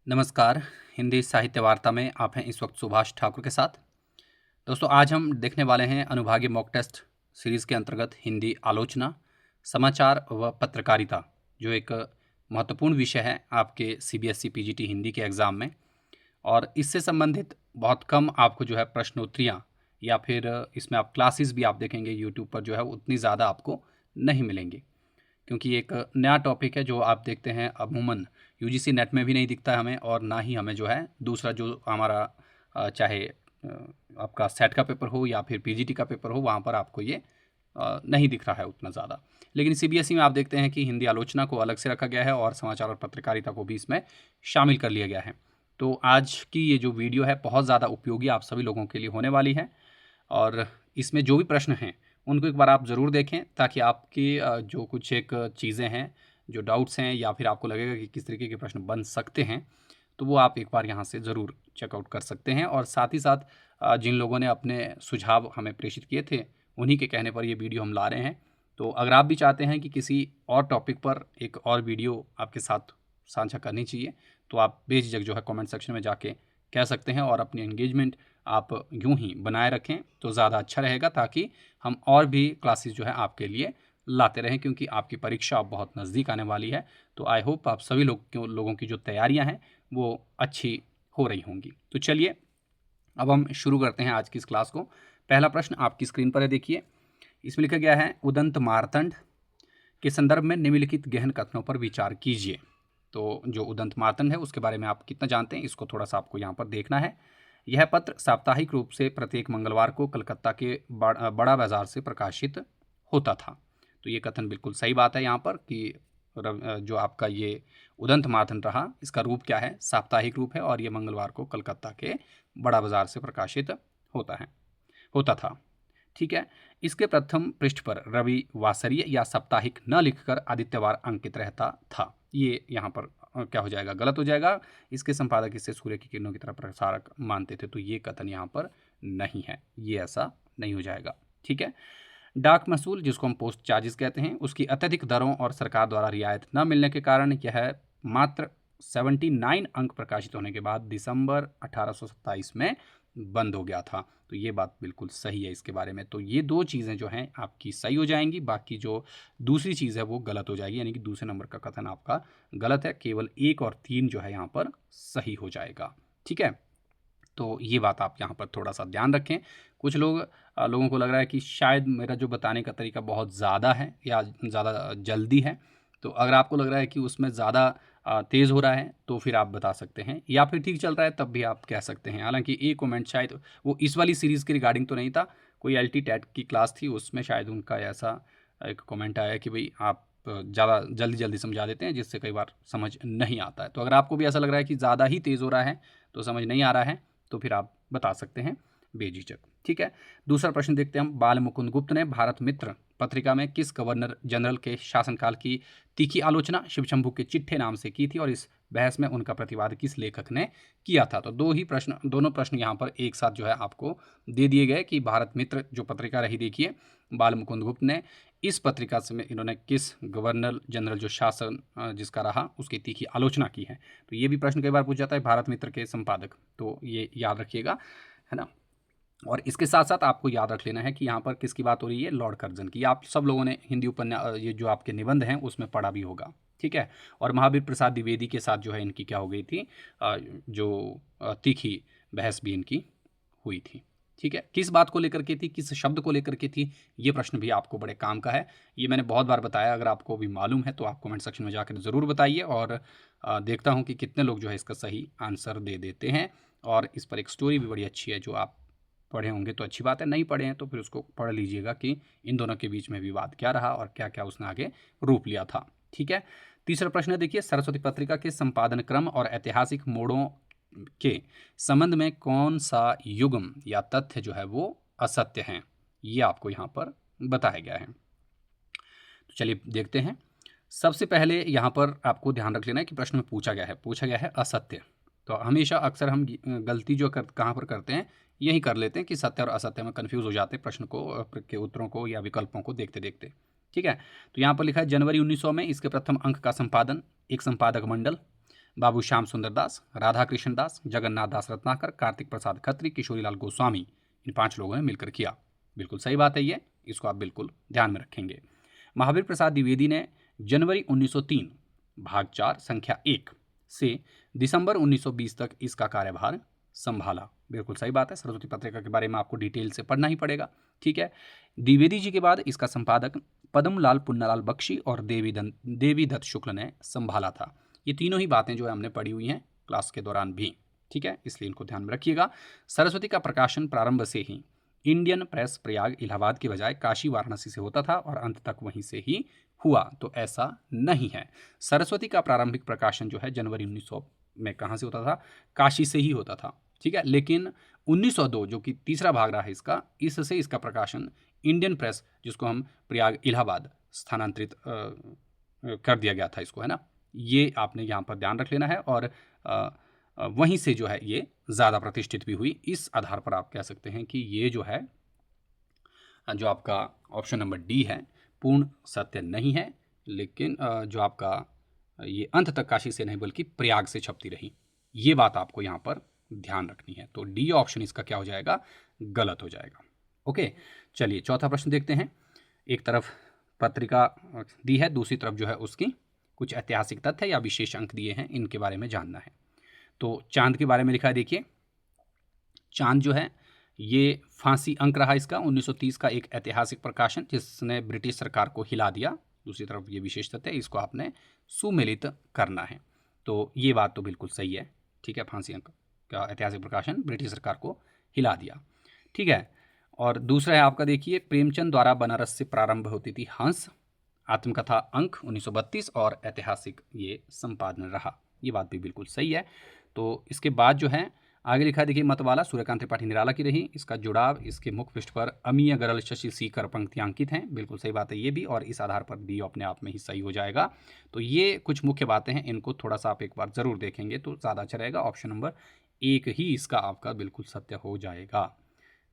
नमस्कार। हिंदी साहित्य वार्ता में आप हैं इस वक्त सुभाष ठाकुर के साथ। दोस्तों, आज हम देखने वाले हैं अनुभागीय मॉक टेस्ट सीरीज़ के अंतर्गत हिंदी आलोचना, समाचार व पत्रकारिता, जो एक महत्वपूर्ण विषय है आपके सीबीएसई पीजीटी हिंदी के एग्ज़ाम में। और इससे संबंधित बहुत कम आपको जो है प्रश्नोत्तरियाँ या फिर इसमें आप क्लासेस भी आप देखेंगे यूट्यूब पर, जो है उतनी ज़्यादा आपको नहीं मिलेंगी, क्योंकि एक नया टॉपिक है जो आप देखते हैं अमूमन यूजीसी नेट में भी नहीं दिखता है हमें, और ना ही हमें जो है दूसरा जो हमारा चाहे आपका सेट का पेपर हो या फिर पीजीटी का पेपर हो, वहाँ पर आपको ये नहीं दिख रहा है उतना ज़्यादा। लेकिन सीबीएसई में आप देखते हैं कि हिंदी आलोचना को अलग से रखा गया है और समाचार और पत्रकारिता को भी इसमें शामिल कर लिया गया है। तो आज की ये जो वीडियो है बहुत ज़्यादा उपयोगी आप सभी लोगों के लिए होने वाली है, और इसमें जो भी प्रश्न हैं उनको एक बार आप ज़रूर देखें, ताकि आपकी जो कुछ एक चीज़ें हैं, जो डाउट्स हैं, या फिर आपको लगेगा कि किस तरीके के प्रश्न बन सकते हैं, तो वो आप एक बार यहाँ से ज़रूर चेकआउट कर सकते हैं। और साथ ही साथ जिन लोगों ने अपने सुझाव हमें प्रेषित किए थे, उन्हीं के कहने पर ये वीडियो हम ला रहे हैं। तो अगर आप भी चाहते हैं कि किसी और टॉपिक पर एक और वीडियो आपके साथ साझा करनी चाहिए, तो आप बेझिझक जो है कमेंट सेक्शन में जाके कह सकते हैं, और अपनी एंगेजमेंट आप यूं ही बनाए रखें तो ज़्यादा अच्छा रहेगा, ताकि हम और भी क्लासेस जो है आपके लिए लाते रहें, क्योंकि आपकी परीक्षा अब बहुत नज़दीक आने वाली है। तो आई होप आप सभी लोगों की जो तैयारियां हैं वो अच्छी हो रही होंगी। तो चलिए अब हम शुरू करते हैं आज की इस क्लास को। पहला प्रश्न आपकी स्क्रीन पर है, देखिए। इसमें लिखा गया है, उदंत मार्तंड के संदर्भ में निम्नलिखित गहन कथनों पर विचार कीजिए। तो जो उदंत मार्तंड है उसके बारे में आप कितना जानते हैं, इसको थोड़ा सा आपको यहाँ पर देखना है। यह पत्र साप्ताहिक रूप से प्रत्येक मंगलवार को कलकत्ता के बड़ा बाजार से प्रकाशित होता था। तो ये कथन बिल्कुल सही बात है यहाँ पर कि जो आपका ये उदंत मार्तंड रहा, इसका रूप क्या है, साप्ताहिक रूप है, और ये मंगलवार को कलकत्ता के बड़ा बाजार से प्रकाशित होता था। ठीक है। इसके प्रथम पृष्ठ पर रवि वासरीय या साप्ताहिक न लिखकर आदित्यवार अंकित रहता था। ये यहाँ पर क्या हो जाएगा, गलत हो जाएगा। इसके संपादक इसे सूर्य की किरणों की तरह प्रसारक मानते थे, तो ये कथन यहाँ पर नहीं है, ये ऐसा नहीं हो जाएगा। ठीक है। डाक महसूल, जिसको हम पोस्ट चार्जेस कहते हैं, उसकी अत्यधिक दरों और सरकार द्वारा रियायत न मिलने के कारण यह मात्र 79 अंक प्रकाशित होने के बाद दिसंबर 1827 में बंद हो गया था। तो ये बात बिल्कुल सही है इसके बारे में। तो ये दो चीज़ें जो हैं आपकी सही हो जाएंगी, बाकी जो दूसरी चीज़ है वो गलत हो जाएगी, यानी कि दूसरे नंबर का कथन आपका गलत है। केवल 1 और 3 जो है यहाँ पर सही हो जाएगा। ठीक है। तो ये बात आप यहाँ पर थोड़ा सा ध्यान रखें। कुछ लोगों को लग रहा है कि शायद मेरा जो बताने का तरीका बहुत ज़्यादा है या ज़्यादा जल्दी है। तो अगर आपको लग रहा है कि उसमें ज़्यादा तेज़ हो रहा है, तो फिर आप बता सकते हैं, या फिर ठीक चल रहा है तब भी आप कह सकते हैं। हालांकि एक कमेंट शायद वो इस वाली सीरीज़ के रिगार्डिंग तो नहीं था, कोई एल टी टेट की क्लास थी, उसमें शायद उनका ऐसा एक कमेंट आया कि भाई आप ज़्यादा जल्दी जल्दी समझा देते हैं, जिससे कई बार समझ नहीं आता है। तो अगर आपको भी ऐसा लग रहा है कि ज़्यादा ही तेज़ हो रहा है, तो समझ नहीं आ रहा है, तो फिर आप बता सकते हैं बेझिझक। ठीक है। दूसरा प्रश्न देखते हैं हम। बाल मुकुंद गुप्त ने भारत मित्र पत्रिका में किस गवर्नर जनरल के शासनकाल की तीखी आलोचना शिवशंभू के चिट्ठे नाम से की थी, और इस बहस में उनका प्रतिवाद किस लेखक ने किया था? तो दोनों प्रश्न यहाँ पर एक साथ जो है आपको दे दिए गए कि भारत मित्र जो पत्रिका रही, देखिए, बाल मुकुंद गुप्त ने इस पत्रिका से इन्होंने किस गवर्नर जनरल जो शासन जिसका रहा उसकी तीखी आलोचना की है। तो ये भी प्रश्न कई बार पूछ जाता है, भारत मित्र के संपादक, तो ये याद रखिएगा, है ना। और इसके साथ साथ आपको याद रख लेना है कि यहाँ पर किसकी बात हो रही है, लॉर्ड कर्जन की। आप सब लोगों ने हिंदी उपन्यास ये जो आपके निबंध हैं उसमें पढ़ा भी होगा। ठीक है। और महावीर प्रसाद द्विवेदी के साथ जो है इनकी क्या हो गई थी, जो तीखी बहस भी इनकी हुई थी। ठीक है। किस बात को लेकर के थी, किस शब्द को लेकर के थी, ये प्रश्न भी आपको बड़े काम का है। ये मैंने बहुत बार बताया, अगर आपको भी मालूम है तो आप कमेंट सेक्शन में जाकर ज़रूर बताइए, और देखता हूँ कि कितने लोग जो है इसका सही आंसर दे देते हैं। और इस पर एक स्टोरी भी बड़ी अच्छी है, जो आप पढ़े होंगे तो अच्छी बात है, नहीं पढ़े हैं तो फिर उसको पढ़ लीजिएगा कि इन दोनों के बीच में विवाद क्या रहा और क्या क्या उसने आगे रूप लिया था। ठीक है। तीसरा प्रश्न देखिए, सरस्वती पत्रिका के संपादन क्रम और ऐतिहासिक मोड़ों के संबंध में कौन सा युग्म या तथ्य जो है वो असत्य हैं, ये आपको यहाँ पर बताया गया है। तो चलिए देखते हैं। सबसे पहले यहाँ पर आपको ध्यान रख लेना है कि प्रश्न में पूछा गया है असत्य। तो हमेशा अक्सर हम गलती जो कहाँ पर करते हैं, यही कर लेते हैं कि सत्य और असत्य में कन्फ्यूज़ हो जाते हैं प्रश्न को के उत्तरों को या विकल्पों को देखते देखते। ठीक है। तो यहाँ पर लिखा है जनवरी 1900 में इसके प्रथम अंक का संपादन एक संपादक मंडल बाबू श्याम सुंदर दास, राधा कृष्ण दास, जगन्नाथ दास रत्नाकर, कार्तिक प्रसाद खत्री, किशोरीलाल गोस्वामी, इन 5 लोगों ने मिलकर किया। बिल्कुल सही बात है ये, इसको आप बिल्कुल ध्यान में रखेंगे। महावीर प्रसाद द्विवेदी ने जनवरी 1903 भाग 4 संख्या 1 से दिसंबर 1920 तक इसका कार्यभार संभाला। बिल्कुल सही बात है, सरस्वती पत्रिका के बारे में आपको डिटेल से पढ़ना ही पड़ेगा। ठीक है, द्विवेदी जी के बाद इसका संपादक पद्मलाल पुन्नालाल बख्शी और देवीदत्त शुक्ल ने संभाला था। ये तीनों ही बातें जो है हमने पढ़ी हुई हैं क्लास के दौरान भी। ठीक है, इसलिए इनको ध्यान में रखिएगा। सरस्वती का प्रकाशन प्रारंभ से ही इंडियन प्रेस प्रयाग इलाहाबाद की बजाय काशी वाराणसी से होता था और अंत तक वहीं से ही हुआ, तो ऐसा नहीं है। सरस्वती का प्रारंभिक प्रकाशन जो है जनवरी 1900 में कहाँ से होता था? काशी से ही होता था। ठीक है, लेकिन 1902 जो कि तीसरा भाग रहा है इसका, इससे इसका प्रकाशन इंडियन प्रेस, जिसको हम प्रयाग इलाहाबाद स्थानांतरित कर दिया गया था इसको, है ना। ये आपने यहाँ पर ध्यान रख लेना है और वहीं से जो है ये ज़्यादा प्रतिष्ठित भी हुई। इस आधार पर आप कह सकते हैं कि ये जो है, जो आपका ऑप्शन नंबर डी है, पूर्ण सत्य नहीं है, लेकिन जो आपका ये अंत तक काशी से नहीं बल्कि प्रयाग से छपती रही, ये बात आपको यहाँ पर ध्यान रखनी है। तो डी ऑप्शन इसका क्या हो जाएगा? गलत हो जाएगा। ओके, चलिए चौथा प्रश्न देखते हैं। एक तरफ पत्रिका दी है, दूसरी तरफ जो है उसकी कुछ ऐतिहासिक तथ्य या विशेष अंक दिए हैं, इनके बारे में जानना है। तो चांद के बारे में लिखा है, देखिए चांद जो है ये फांसी अंक रहा इसका 1930 का एक ऐतिहासिक प्रकाशन जिसने ब्रिटिश सरकार को हिला दिया। दूसरी तरफ ये विशेष तथ्य है, इसको आपने सुमेलित करना है। तो ये बात तो बिल्कुल सही है। ठीक है, फांसी अंक का ऐतिहासिक प्रकाशन ब्रिटिश सरकार को हिला दिया। ठीक है, और दूसरा है आपका, देखिए प्रेमचंद द्वारा बनारस से प्रारंभ होती थी हंस, आत्मकथा अंक 1932 और ऐतिहासिक ये संपादन रहा। ये बात भी बिल्कुल सही है। तो इसके बाद जो है आगे लिखा है, देखिए मतवाला सूर्यकांत त्रिपाठी निराला की रही, इसका जुड़ाव इसके मुख पृष्ठ पर अमीय गरल शशि सीकर पंक्तियां अंकित हैं। बिल्कुल सही बात है ये भी, और इस आधार पर डी अपने आप में ही सही हो जाएगा। तो ये कुछ मुख्य बातें हैं, इनको थोड़ा सा आप एक बार जरूर देखेंगे तो ज़्यादा अच्छा रहेगा। ऑप्शन नंबर 1 ही इसका आपका बिल्कुल सत्य हो जाएगा।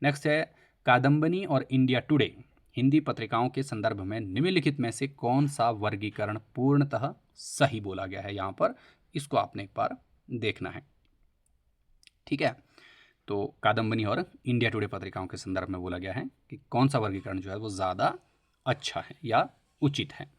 नेक्स्ट है, कादम्बनी और इंडिया टुडे हिंदी पत्रिकाओं के संदर्भ में निम्नलिखित में से कौन सा वर्गीकरण पूर्णतः सही बोला गया है? यहाँ पर इसको आपने एक बार देखना है। ठीक है, तो कादम्बनी और इंडिया टुडे पत्रिकाओं के संदर्भ में बोला गया है कि कौन सा वर्गीकरण जो है वो ज़्यादा अच्छा है या उचित है।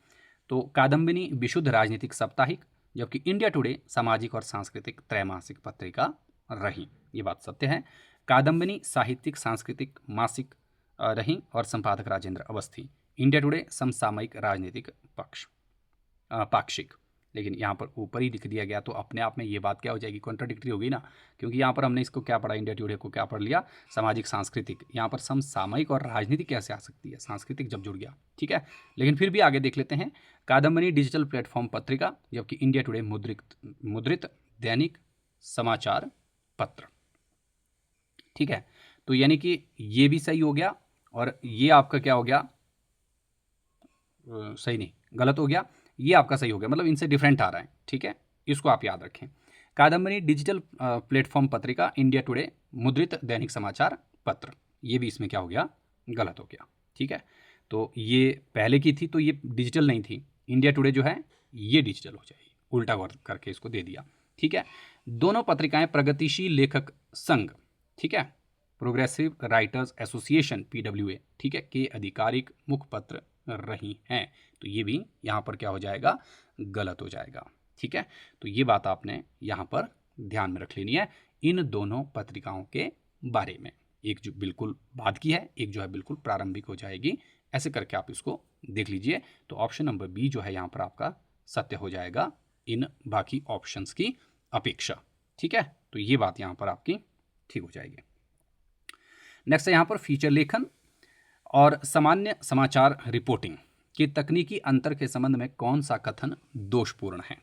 तो कादम्बनी विशुद्ध राजनीतिक साप्ताहिक, जबकि इंडिया टुडे सामाजिक और सांस्कृतिक त्रैमासिक पत्रिका रही। ये बात सत्य है। कादम्बनी साहित्यिक सांस्कृतिक मासिक रही और संपादक राजेंद्र अवस्थी। इंडिया टुडे समसामयिक राजनीतिक पाक्षिक। लेकिन यहाँ पर ऊपर ही लिख दिया गया, तो अपने आप में ये बात क्या हो जाएगी? कॉन्ट्राडिक्टरी होगी ना, क्योंकि यहाँ पर हमने इसको क्या पढ़ा, इंडिया टुडे को क्या पढ़ लिया? सामाजिक सांस्कृतिक। यहाँ पर समसामयिक और राजनीतिक कैसे आ सकती है? सांस्कृतिक जब जुड़ गया। ठीक है, लेकिन फिर भी आगे देख लेते हैं। कादम्बनी डिजिटल प्लेटफॉर्म पत्रिका, जबकि इंडिया टुडे मुद्रित दैनिक समाचार पत्र। ठीक है, तो यानी कि ये भी सही हो गया और ये आपका क्या हो गया? सही नहीं, गलत हो गया। ये आपका सही हो गया, मतलब इनसे डिफरेंट आ रहा है। ठीक है, इसको आप याद रखें। कादम्बनी डिजिटल प्लेटफॉर्म पत्रिका, इंडिया टुडे मुद्रित दैनिक समाचार पत्र, ये भी इसमें क्या हो गया? गलत हो गया। ठीक है, तो ये पहले की थी तो ये डिजिटल नहीं थी, इंडिया टुडे जो है ये डिजिटल हो जाएगी, उल्टा करके इसको दे दिया। ठीक है, दोनों पत्रिकाएं प्रगतिशील लेखक संघ, ठीक है, प्रोग्रेसिव राइटर्स एसोसिएशन PWA, ठीक है, के आधिकारिक मुखपत्र रही हैं। तो ये भी यहाँ पर क्या हो जाएगा? गलत हो जाएगा। ठीक है, तो ये बात आपने यहाँ पर ध्यान में रख लेनी है इन दोनों पत्रिकाओं के बारे में। एक जो बिल्कुल बाद की है, एक जो है बिल्कुल प्रारंभिक हो जाएगी। ऐसे करके आप इसको देख लीजिए। तो ऑप्शन नंबर बी जो है यहाँ पर आपका सत्य हो जाएगा इन बाकी ऑप्शंस की अपेक्षा। ठीक है, तो ये बात यहाँ पर आपकी ठीक हो जाएगी। नेक्स्ट है यहाँ पर फीचर लेखन और सामान्य समाचार रिपोर्टिंग के तकनीकी अंतर के संबंध में कौन सा कथन दोषपूर्ण है?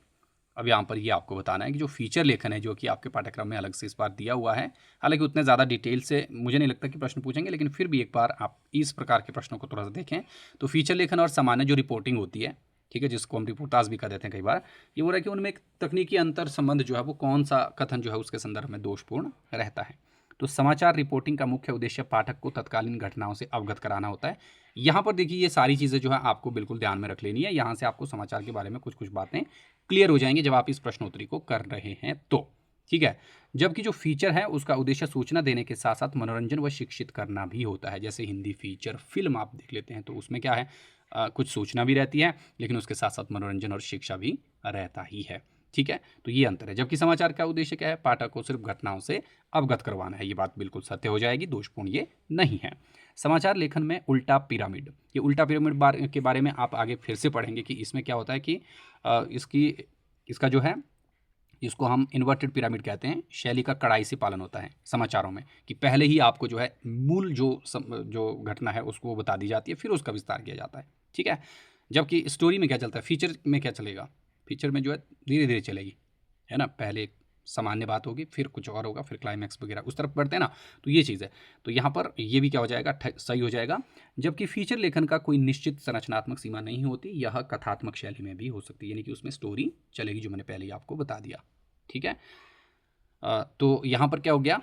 अब यहाँ पर ये आपको बताना है कि जो फीचर लेखन है, जो कि आपके पाठ्यक्रम में अलग से इस बार दिया हुआ है, हालांकि उतने ज़्यादा डिटेल से मुझे नहीं लगता कि प्रश्न पूछेंगे, लेकिन फिर भी एक बार आप इस प्रकार के प्रश्नों को थोड़ा सा देखें। तो फीचर लेखन और सामान्य जो रिपोर्टिंग होती है, ठीक है, जिसको हम रिपोर्टाज भी कर देते हैं कई बार, ये बोल रहा है कि उनमें एक तकनीकी अंतर संबंध जो है वो कौन सा कथन जो है उसके संदर्भ में दोषपूर्ण रहता है। तो समाचार रिपोर्टिंग का मुख्य उद्देश्य पाठक को तत्कालीन घटनाओं से अवगत कराना होता है। यहाँ पर देखिए ये सारी चीज़ें जो है आपको बिल्कुल ध्यान में रख लेनी है। यहाँ से आपको समाचार के बारे में कुछ कुछ बातें क्लियर हो जाएंगे जब आप इस प्रश्नोत्तरी को कर रहे हैं तो, ठीक है। जबकि जो फीचर है उसका उद्देश्य सूचना देने के साथ साथ मनोरंजन व शिक्षित करना भी होता है। जैसे हिंदी फीचर फिल्म आप देख लेते हैं तो उसमें क्या है, कुछ सूचना भी रहती है लेकिन उसके साथ साथ मनोरंजन और शिक्षा भी रहता ही है, ठीक है। तो ये अंतर है। जबकि समाचार का उद्देश्य क्या है, पाठक को सिर्फ घटनाओं से अवगत करवाना है। ये बात बिल्कुल सत्य हो जाएगी, दोषपूर्ण ये नहीं है। समाचार लेखन में उल्टा पिरामिड, ये उल्टा पिरामिड के बारे में आप आगे फिर से पढ़ेंगे कि इसमें क्या होता है कि इसका जो है, इसको हम इन्वर्टेड पिरामिड कहते हैं, शैली का कड़ाई से पालन होता है समाचारों में कि पहले ही आपको जो है मूल जो घटना है उसको बता दी जाती है, फिर उसका विस्तार किया जाता है, ठीक है। जबकि स्टोरी में क्या चलता है, फीचर में क्या चलेगा, फीचर में जो है धीरे धीरे चलेगी, है ना। पहले एक सामान्य बात होगी, फिर कुछ और होगा, फिर क्लाइमैक्स वगैरह उस तरफ बढ़ते हैं ना। तो ये चीज़ है। तो यहाँ पर ये भी क्या हो जाएगा, सही हो जाएगा। जबकि फीचर लेखन का कोई निश्चित संरचनात्मक सीमा नहीं होती, यह कथात्मक शैली में भी हो सकती है, यानी कि उसमें स्टोरी चलेगी, जो मैंने पहले ही आपको बता दिया, ठीक है। तो यहाँ पर क्या हो गया,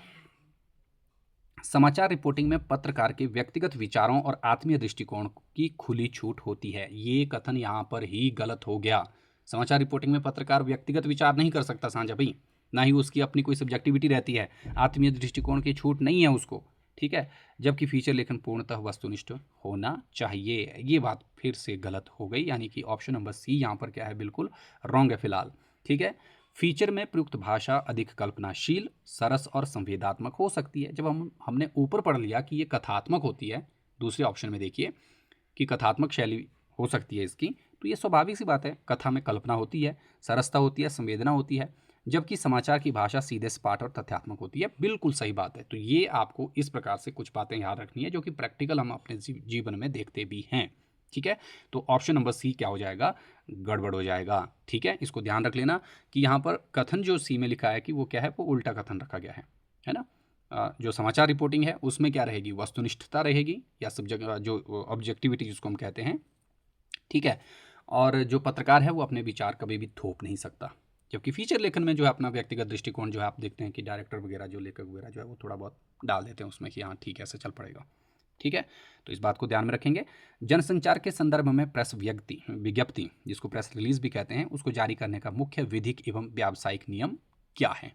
समाचार रिपोर्टिंग में पत्रकार के व्यक्तिगत विचारों और आत्मीय दृष्टिकोण की खुली छूट होती है। ये कथन यहाँ पर ही गलत हो गया। समाचार रिपोर्टिंग में पत्रकार व्यक्तिगत विचार नहीं कर सकता साझा भाई, ना ही उसकी अपनी कोई सब्जेक्टिविटी रहती है, आत्मीय दृष्टिकोण की छूट नहीं है उसको, ठीक है। जबकि फीचर लेखन पूर्णतः वस्तुनिष्ठ होना चाहिए। ये बात फिर से गलत हो गई, यानी कि ऑप्शन नंबर सी यहाँ पर क्या है, बिल्कुल रॉन्ग है फिलहाल, ठीक है। फीचर में प्रयुक्त भाषा अधिक कल्पनाशील, सरस और संवेदात्मक हो सकती है। जब हमने ऊपर पढ़ लिया कि ये कथात्मक होती है, दूसरे ऑप्शन में देखिए कि कथात्मक शैली हो सकती है इसकी, तो ये स्वाभाविक सी बात है। कथा में कल्पना होती है, सरसता होती है, संवेदना होती है। जबकि समाचार की भाषा सीधे सपाट और तथ्यात्मक होती है। बिल्कुल सही बात है। तो ये आपको इस प्रकार से कुछ बातें याद रखनी है जो कि प्रैक्टिकल हम अपने जीवन में देखते भी हैं, ठीक है। तो ऑप्शन नंबर सी क्या हो जाएगा, गड़बड़ हो जाएगा, ठीक है। इसको ध्यान रख लेना कि यहाँ पर कथन जो सी में लिखा है कि वो क्या है, वो उल्टा कथन रखा गया है ना। जो समाचार रिपोर्टिंग है उसमें क्या रहेगी, वस्तुनिष्ठता रहेगी या सब जगह जो ऑब्जेक्टिविटी जिसको हम कहते हैं, ठीक है। और जो पत्रकार है वो अपने विचार कभी भी थोप नहीं सकता। जबकि फीचर लेखन में जो है अपना व्यक्तिगत दृष्टिकोण जो है आप देखते हैं कि डायरेक्टर वगैरह जो लेखक वगैरह जो है वो थोड़ा बहुत डाल देते हैं उसमें कि हाँ ठीक है ऐसे चल पड़ेगा, ठीक है। तो इस बात को ध्यान में रखेंगे। जनसंचार के संदर्भ में प्रेस विज्ञप्ति जिसको प्रेस रिलीज भी कहते हैं, उसको जारी करने का मुख्य विधिक एवं व्यावसायिक नियम क्या है,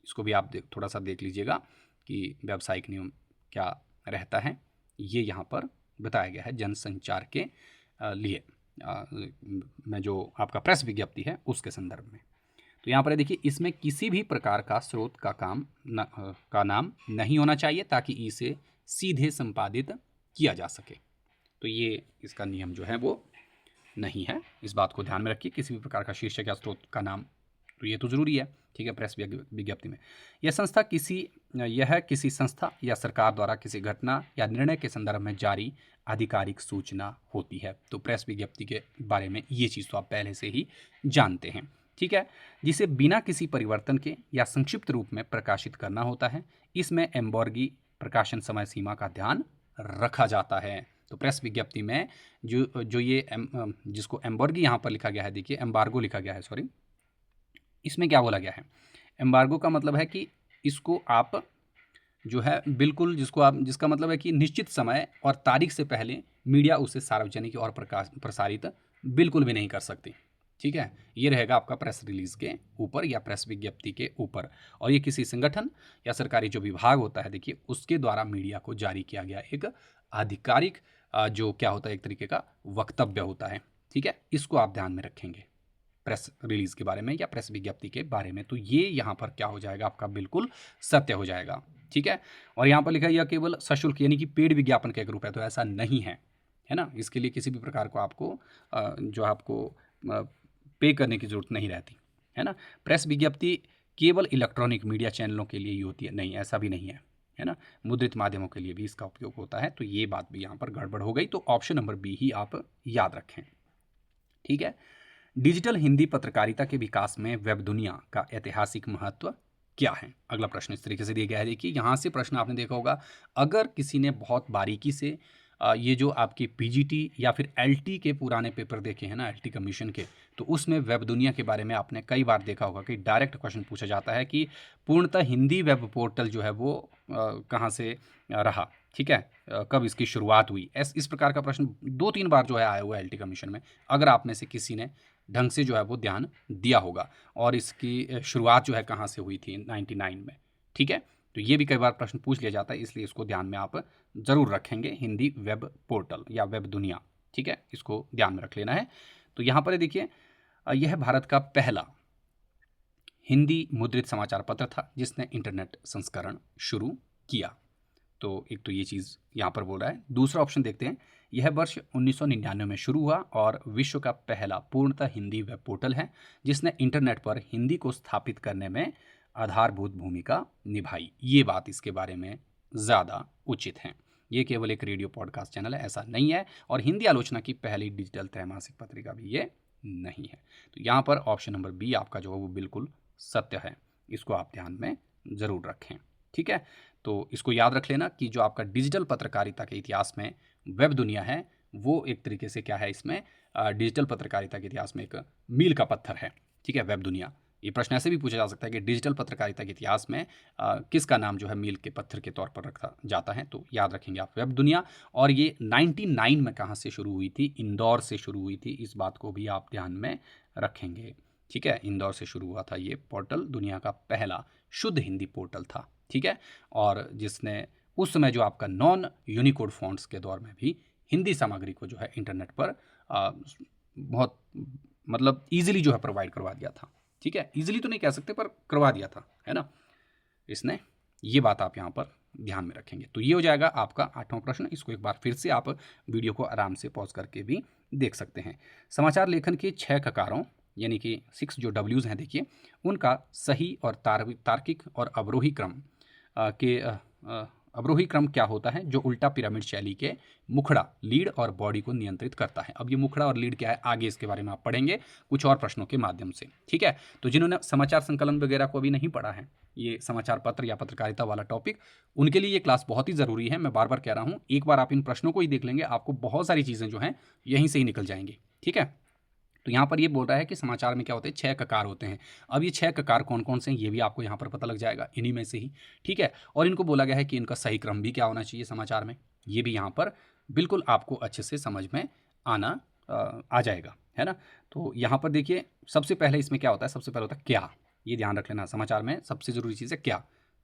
इसको भी आप थोड़ा सा देख लीजिएगा कि व्यावसायिक नियम क्या रहता है। ये यहाँ पर बताया गया है जनसंचार के लिए में जो आपका प्रेस विज्ञप्ति है उसके संदर्भ में। तो यहाँ पर देखिए, इसमें किसी भी प्रकार का स्रोत का नाम नहीं होना चाहिए ताकि इसे सीधे संपादित किया जा सके। तो ये इसका नियम जो है वो नहीं है, इस बात को ध्यान में रखिए। किसी भी प्रकार का शीर्षक या स्रोत का नाम, तो ये तो जरूरी है, ठीक है। प्रेस विज्ञप्ति में यह किसी संस्था या सरकार द्वारा किसी घटना या निर्णय के संदर्भ में जारी आधिकारिक सूचना होती है। तो प्रेस विज्ञप्ति के बारे में ये चीज़ तो आप पहले से ही जानते हैं, ठीक है। जिसे बिना किसी परिवर्तन के या संक्षिप्त रूप में प्रकाशित करना होता है। इसमें एम्बर्गी प्रकाशन समय सीमा का ध्यान रखा जाता है। तो प्रेस विज्ञप्ति में जो ये जिसको एम्बर्गी यहाँ पर लिखा गया है, देखिए एम्बार्गो लिखा गया है, सॉरी, इसमें क्या बोला गया है, एम्बार्गो का मतलब है कि इसको आप जो है बिल्कुल जिसका मतलब है कि निश्चित समय और तारीख से पहले मीडिया उसे सार्वजनिक और प्रसारित बिल्कुल भी नहीं कर सकती, ठीक है। ये रहेगा आपका प्रेस रिलीज के ऊपर या प्रेस विज्ञप्ति के ऊपर। और ये किसी संगठन या सरकारी जो विभाग होता है, देखिए उसके द्वारा मीडिया को जारी किया गया एक आधिकारिक जो क्या होता है, एक तरीके का वक्तव्य होता है, ठीक है। इसको आप ध्यान में रखेंगे प्रेस रिलीज के बारे में या प्रेस विज्ञप्ति के बारे में। तो ये यहाँ पर क्या हो जाएगा, आपका बिल्कुल सत्य हो जाएगा, ठीक है। और यहाँ पर लिखा है यह केवल सशुल्क यानी कि पेड विज्ञापन का एक रूप है, तो ऐसा नहीं है ना। इसके लिए किसी भी प्रकार को आपको पे करने की जरूरत नहीं रहती, है ना। प्रेस विज्ञप्ति केवल इलेक्ट्रॉनिक मीडिया चैनलों के लिए ही होती है, नहीं, ऐसा भी नहीं है ना। मुद्रित माध्यमों के लिए भी इसका उपयोग होता है। तो ये बात भी यहाँ पर गड़बड़ हो गई। तो ऑप्शन नंबर बी ही आप याद रखें, ठीक है। डिजिटल हिंदी पत्रकारिता के विकास में वेब दुनिया का ऐतिहासिक महत्व क्या है। अगला प्रश्न इस तरीके से दिया गया है, देखिए यहाँ से प्रश्न आपने देखा होगा, अगर किसी ने बहुत बारीकी से ये जो आपके पीजीटी या फिर एलटी के पुराने पेपर देखे हैं ना, एलटी कमीशन के, तो उसमें वेब दुनिया के बारे में आपने कई बार देखा होगा कि डायरेक्ट क्वेश्चन पूछा जाता है कि पूर्णतः हिंदी वेब पोर्टल जो है वो कहाँ से रहा, ठीक है, कब इसकी शुरुआत हुई, इस प्रकार का प्रश्न 2-3 बार जो है आया हुआ है एलटी कमीशन में, अगर आप में से किसी ने ढंग से जो है वो ध्यान दिया होगा। और इसकी शुरुआत जो है कहाँ से हुई थी 99 में, ठीक है। तो ये भी कई बार प्रश्न पूछ लिया जाता है, इसलिए इसको ध्यान में आप ज़रूर रखेंगे, हिंदी वेब पोर्टल या वेब दुनिया, ठीक है, इसको ध्यान में रख लेना है। तो यहाँ पर देखिए, यह भारत का पहला हिंदी मुद्रित समाचार पत्र था जिसने इंटरनेट संस्करण शुरू किया। तो एक तो ये चीज़ यहाँ पर बोल रहा है। दूसरा ऑप्शन देखते हैं, यह वर्ष 1999 में शुरू हुआ और विश्व का पहला पूर्णतः हिंदी वेब पोर्टल है जिसने इंटरनेट पर हिंदी को स्थापित करने में आधारभूत भूमिका निभाई। ये बात इसके बारे में ज़्यादा उचित है। ये केवल एक रेडियो पॉडकास्ट चैनल है, ऐसा नहीं है, और हिंदी आलोचना की पहली डिजिटल त्रैमासिक पत्रिका भी ये नहीं है। तो यहाँ पर ऑप्शन नंबर बी आपका जो है वो बिल्कुल सत्य है, इसको आप ध्यान में ज़रूर रखें, ठीक है। तो इसको याद रख लेना कि जो आपका डिजिटल पत्रकारिता के इतिहास में वेब दुनिया है, वो एक तरीके से क्या है, इसमें डिजिटल पत्रकारिता के इतिहास में एक मील का पत्थर है, ठीक है, वेब दुनिया। ये प्रश्न ऐसे भी पूछा जा सकता है कि डिजिटल पत्रकारिता के इतिहास में किसका नाम जो है मील के पत्थर के तौर पर रखा जाता है, तो याद रखेंगे आप वेब दुनिया। और ये 99 में कहाँ से शुरू हुई थी, इंदौर से शुरू हुई थी, इस बात को भी आप ध्यान में रखेंगे, ठीक है। इंदौर से शुरू हुआ था ये पोर्टल, दुनिया का पहला शुद्ध हिंदी पोर्टल था, ठीक है। और जिसने उस समय जो आपका नॉन यूनिकोड फॉन्ट्स के दौर में भी हिंदी सामग्री को जो है इंटरनेट पर बहुत मतलब ईजिली जो है प्रोवाइड करवा दिया था, ठीक है। ईजिली तो नहीं कह सकते पर करवा दिया था, है ना इसने। ये बात आप यहाँ पर ध्यान में रखेंगे। तो ये हो जाएगा आपका 8वां प्रश्न। इसको एक बार फिर से आप वीडियो को आराम से पॉज करके भी देख सकते हैं। समाचार लेखन के 6 ककारों यानी कि 6 जो डब्ल्यूज़ हैं देखिए, उनका सही और तार्किक और अवरोही क्रम अवरोही क्रम क्या होता है जो उल्टा पिरामिड शैली के मुखड़ा, लीड और बॉडी को नियंत्रित करता है। अब ये मुखड़ा और लीड क्या है, आगे इसके बारे में आप पढ़ेंगे कुछ और प्रश्नों के माध्यम से, ठीक है। तो जिन्होंने समाचार संकलन वगैरह को अभी नहीं पढ़ा है, ये समाचार पत्र या पत्रकारिता वाला टॉपिक, उनके लिए ये क्लास बहुत ही ज़रूरी है। मैं बार बार कह रहा हूँ, एक बार आप इन प्रश्नों को ही देख लेंगे, आपको बहुत सारी चीज़ें जो हैं यहीं से ही निकल जाएंगी, ठीक है। तो यहाँ पर ये बोल रहा है कि समाचार में क्या होते हैं, 6 ककार होते हैं। अब ये 6 ककार कौन कौन से हैं ये भी आपको यहाँ पर पता लग जाएगा, इन्हीं में से ही, ठीक है। और इनको बोला गया है कि इनका सही क्रम भी क्या होना चाहिए समाचार में, ये भी यहाँ पर बिल्कुल आपको अच्छे से समझ में आना आ जाएगा, है ना। तो यहाँ पर देखिए, सबसे पहले इसमें क्या होता है, सबसे पहले होता है क्या, ये ध्यान रख लेना। समाचार में सबसे ज़रूरी चीज़ है क्या,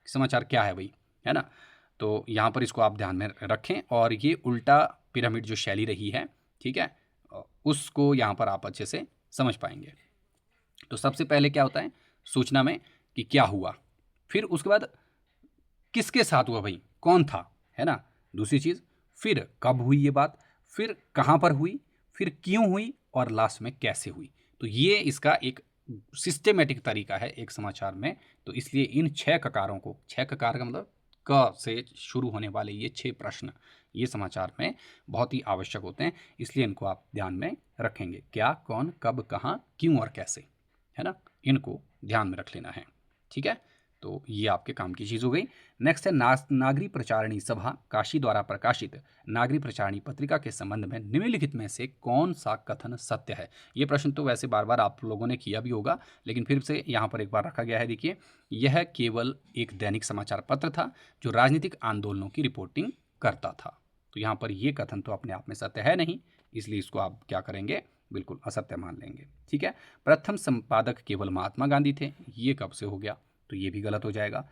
समाचार क्या है भाई, है ना। तो यहाँ पर इसको आप ध्यान में रखें। और ये उल्टा पिरामिड जो शैली रही है, ठीक है, उसको यहाँ पर आप अच्छे से समझ पाएंगे। तो सबसे पहले क्या होता है सूचना में कि क्या हुआ, फिर उसके बाद किसके साथ हुआ भाई, कौन था, है ना। दूसरी चीज़, फिर कब हुई ये बात, फिर कहाँ पर हुई, फिर क्यों हुई, और लास्ट में कैसे हुई। तो ये इसका एक सिस्टेमेटिक तरीका है एक समाचार में। तो इसलिए इन 6 ककारों को, 6 ककार का मतलब क से शुरू होने वाले ये 6 प्रश्न ये समाचार में बहुत ही आवश्यक होते हैं, इसलिए इनको आप ध्यान में रखेंगे। क्या, कौन, कब, कहाँ, क्यों और कैसे, है ना, इनको ध्यान में रख लेना है, ठीक है। तो ये आपके काम की चीज़ हो गई। नेक्स्ट है नागरी प्रचारणी सभा काशी द्वारा प्रकाशित नागरी प्रचारणी पत्रिका के संबंध में निम्नलिखित में से कौन सा कथन सत्य है। ये प्रश्न तो वैसे बार बार आप लोगों ने किया भी होगा, लेकिन फिर से यहाँ पर एक बार रखा गया है। देखिए, यह केवल एक दैनिक समाचार पत्र था जो राजनीतिक आंदोलनों की रिपोर्टिंग करता था। तो यहाँ पर ये कथन तो अपने आप में सत्य है नहीं, इसलिए इसको आप क्या करेंगे, बिल्कुल असत्य मान लेंगे, ठीक है। प्रथम संपादक केवल महात्मा गांधी थे, ये कब से हो गया, तो ये भी गलत हो जाएगा।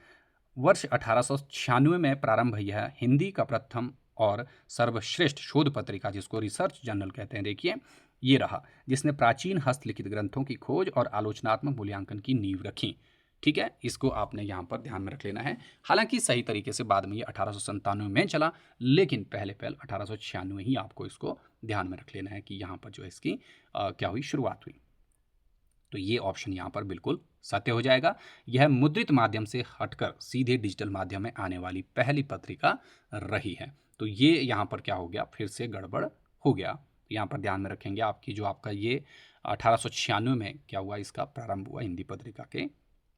वर्ष 1896 में प्रारंभ यह हिंदी का प्रथम और सर्वश्रेष्ठ शोध पत्रिका, जिसको रिसर्च जर्नल कहते हैं, देखिए ये रहा, जिसने प्राचीन हस्तलिखित ग्रंथों की खोज और आलोचनात्मक मूल्यांकन की नींव रखी, ठीक है। इसको आपने यहाँ पर ध्यान में रख लेना है। हालांकि सही तरीके से बाद में ये 1897 में चला, लेकिन पहले 1896 ही आपको इसको ध्यान में रख लेना है कि यहाँ पर जो है इसकी क्या हुई, शुरुआत हुई। तो ये ऑप्शन यहाँ पर बिल्कुल सत्य हो जाएगा। यह मुद्रित माध्यम से हटकर सीधे डिजिटल माध्यम में आने वाली पहली पत्रिका रही है। तो ये यहाँ पर क्या हो गया, फिर से गड़बड़ हो गया। यहाँ पर ध्यान में रखेंगे आपकी जो आपका ये 1896 में क्या हुआ, इसका प्रारंभ हुआ हिंदी पत्रिका के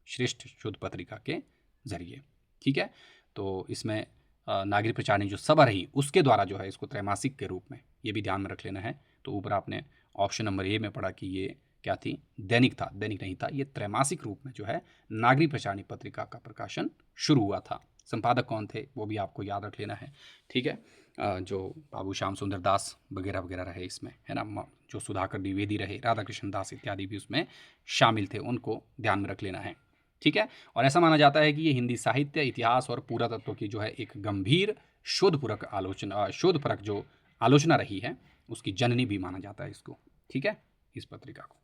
श्रेष्ठ शोध पत्रिका के जरिए, ठीक है। तो इसमें नागरिक प्रचारणी जो सभा रही उसके द्वारा जो है इसको त्रैमासिक के रूप में, ये भी ध्यान में रख लेना है। तो ऊपर आपने ऑप्शन नंबर ए में पढ़ा कि ये क्या थी, दैनिक था, दैनिक नहीं था, ये त्रैमासिक रूप में जो है नागरिक प्रचारणी पत्रिका का प्रकाशन शुरू हुआ था संपादक कौन थे वो भी आपको याद रख लेना है, ठीक है। जो बाबू श्याम सुंदर दास वगैरह वगैरह रहे इसमें, है ना, जो सुधाकर द्विवेदी रहे, राधा कृष्ण दास इत्यादि भी उसमें शामिल थे, उनको ध्यान में रख लेना है, ठीक है। और ऐसा माना जाता है कि ये हिंदी साहित्य, इतिहास और पुरातत्व की जो है एक गंभीर शोधपरक जो आलोचना रही है उसकी जननी भी माना जाता है इसको, ठीक है, इस पत्रिका को।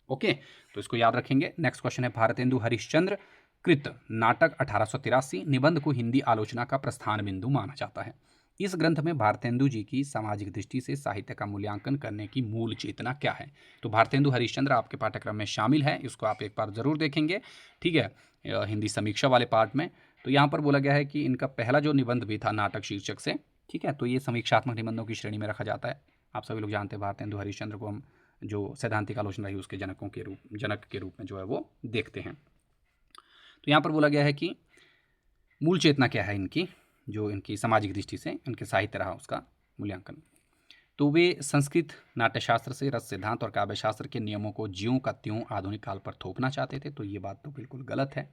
ओके, तो इसको याद रखेंगे। नेक्स्ट क्वेश्चन है, भारतेंदु हरिश्चंद्र कृत नाटक 1883 निबंध को हिंदी आलोचना का प्रस्थान बिंदु माना जाता है। इस ग्रंथ में भारतेंदु जी की सामाजिक दृष्टि से साहित्य का मूल्यांकन करने की मूल चेतना क्या है? तो भारतेंदु हरिश्चंद्र आपके पाठ्यक्रम में शामिल है, इसको आप एक बार जरूर देखेंगे, ठीक है, हिंदी समीक्षा वाले पार्ट में। तो यहाँ पर बोला गया है कि इनका पहला जो निबंध भी था नाटक शीर्षक से, ठीक है, तो ये समीक्षात्मक निबंधों की श्रेणी में रखा जाता है। आप सभी लोग जानते हैं भारतेंदु हरिश्चंद्र को हम जो सैद्धांतिक आलोचना रही उसके जनक के रूप में जो है वो देखते हैं। तो यहाँ पर बोला गया है कि मूल चेतना क्या है इनकी, जो इनकी सामाजिक दृष्टि से इनके साहित्य रहा उसका मूल्यांकन। तो वे संस्कृत नाट्यशास्त्र से रस सिद्धांत और काव्यशास्त्र के नियमों को ज्यों का त्यों आधुनिक काल पर थोपना चाहते थे, तो ये बात तो बिल्कुल गलत है।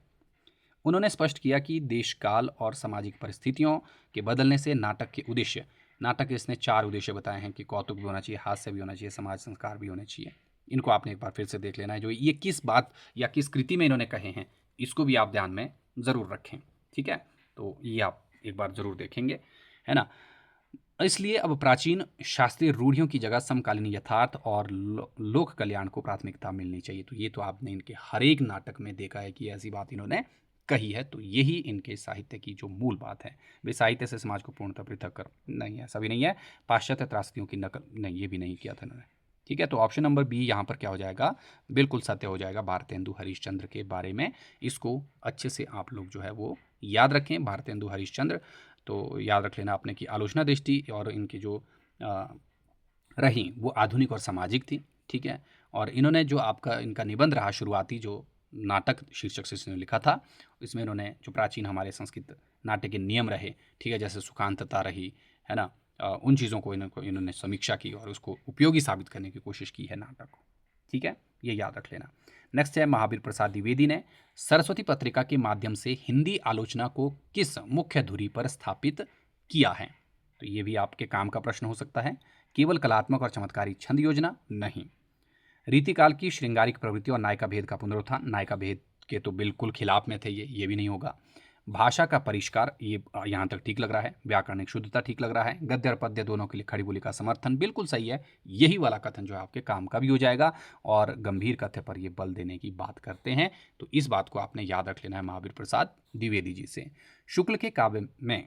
उन्होंने स्पष्ट किया कि देश काल और सामाजिक परिस्थितियों के बदलने से नाटक के उद्देश्य, नाटक के इसने 4 उद्देश्य बताए हैं कि कौतुक भी होना चाहिए, हास्य भी होना चाहिए, समाज संस्कार भी होने चाहिए। इनको आपने एक बार फिर से देख लेना है, जो ये किस बात या किस कृति में इन्होंने कहे हैं इसको भी आप ध्यान में ज़रूर रखें, ठीक है। तो ये आप एक बार ज़रूर देखेंगे, है ना। इसलिए अब प्राचीन शास्त्रीय रूढ़ियों की जगह समकालीन यथार्थ और लोक कल्याण को प्राथमिकता मिलनी चाहिए। तो ये तो आपने इनके हर एक नाटक में देखा है कि ऐसी बात इन्होंने कही है। तो यही इनके साहित्य की जो मूल बात है। वे साहित्य से समाज को पूर्णतः पृथक कर नहीं है, ऐसा भी नहीं है। पाश्चात्य त्रासदियों की नकल नहीं, ये भी नहीं किया था इन्होंने, ठीक है। तो ऑप्शन नंबर बी यहाँ पर क्या हो जाएगा, बिल्कुल सत्य हो जाएगा भारतेंदु हरिश्चंद्र के बारे में। इसको अच्छे से आप लोग जो है वो याद रखें, भारतेंदु हरिश्चंद्र। तो याद रख लेना आपने कि आलोचना दृष्टि और इनकी जो रही वो आधुनिक और सामाजिक थी, ठीक है। और इन्होंने जो आपका इनका निबंध रहा शुरुआती जो नाटक शीर्षक से इसने लिखा था, इसमें इन्होंने जो प्राचीन हमारे संस्कृत नाट्य के नियम रहे, ठीक है, जैसे सुखांतता रही, है ना, उन चीज़ों को इन्होंने समीक्षा की और उसको उपयोगी साबित करने की कोशिश की है नाटक को, ठीक है, ये याद रख लेना। नेक्स्ट है, महावीर प्रसाद द्विवेदी ने सरस्वती पत्रिका के माध्यम से हिंदी आलोचना को किस मुख्य धुरी पर स्थापित किया है? तो ये भी आपके काम का प्रश्न हो सकता है। केवल कलात्मक और चमत्कारी छंद योजना नहीं, रीतिकाल की श्रृंगारिक प्रवृत्ति और नायिका भेद का पुनरुत्थान, नायिका भेद के तो बिल्कुल खिलाफ में थे ये भी नहीं होगा। भाषा का परिष्कार, ये यहाँ तक ठीक लग रहा है। व्याकरणिक शुद्धता ठीक लग रहा है। गद्य और पद्य दोनों के लिए खड़ी बोली का समर्थन, बिल्कुल सही है। यही वाला कथन जो है आपके काम का भी हो जाएगा। और गंभीर कथ्य पर ये बल देने की बात करते हैं, तो इस बात को आपने याद रख लेना है महावीर प्रसाद द्विवेदी जी से। शुक्ल के काव्य में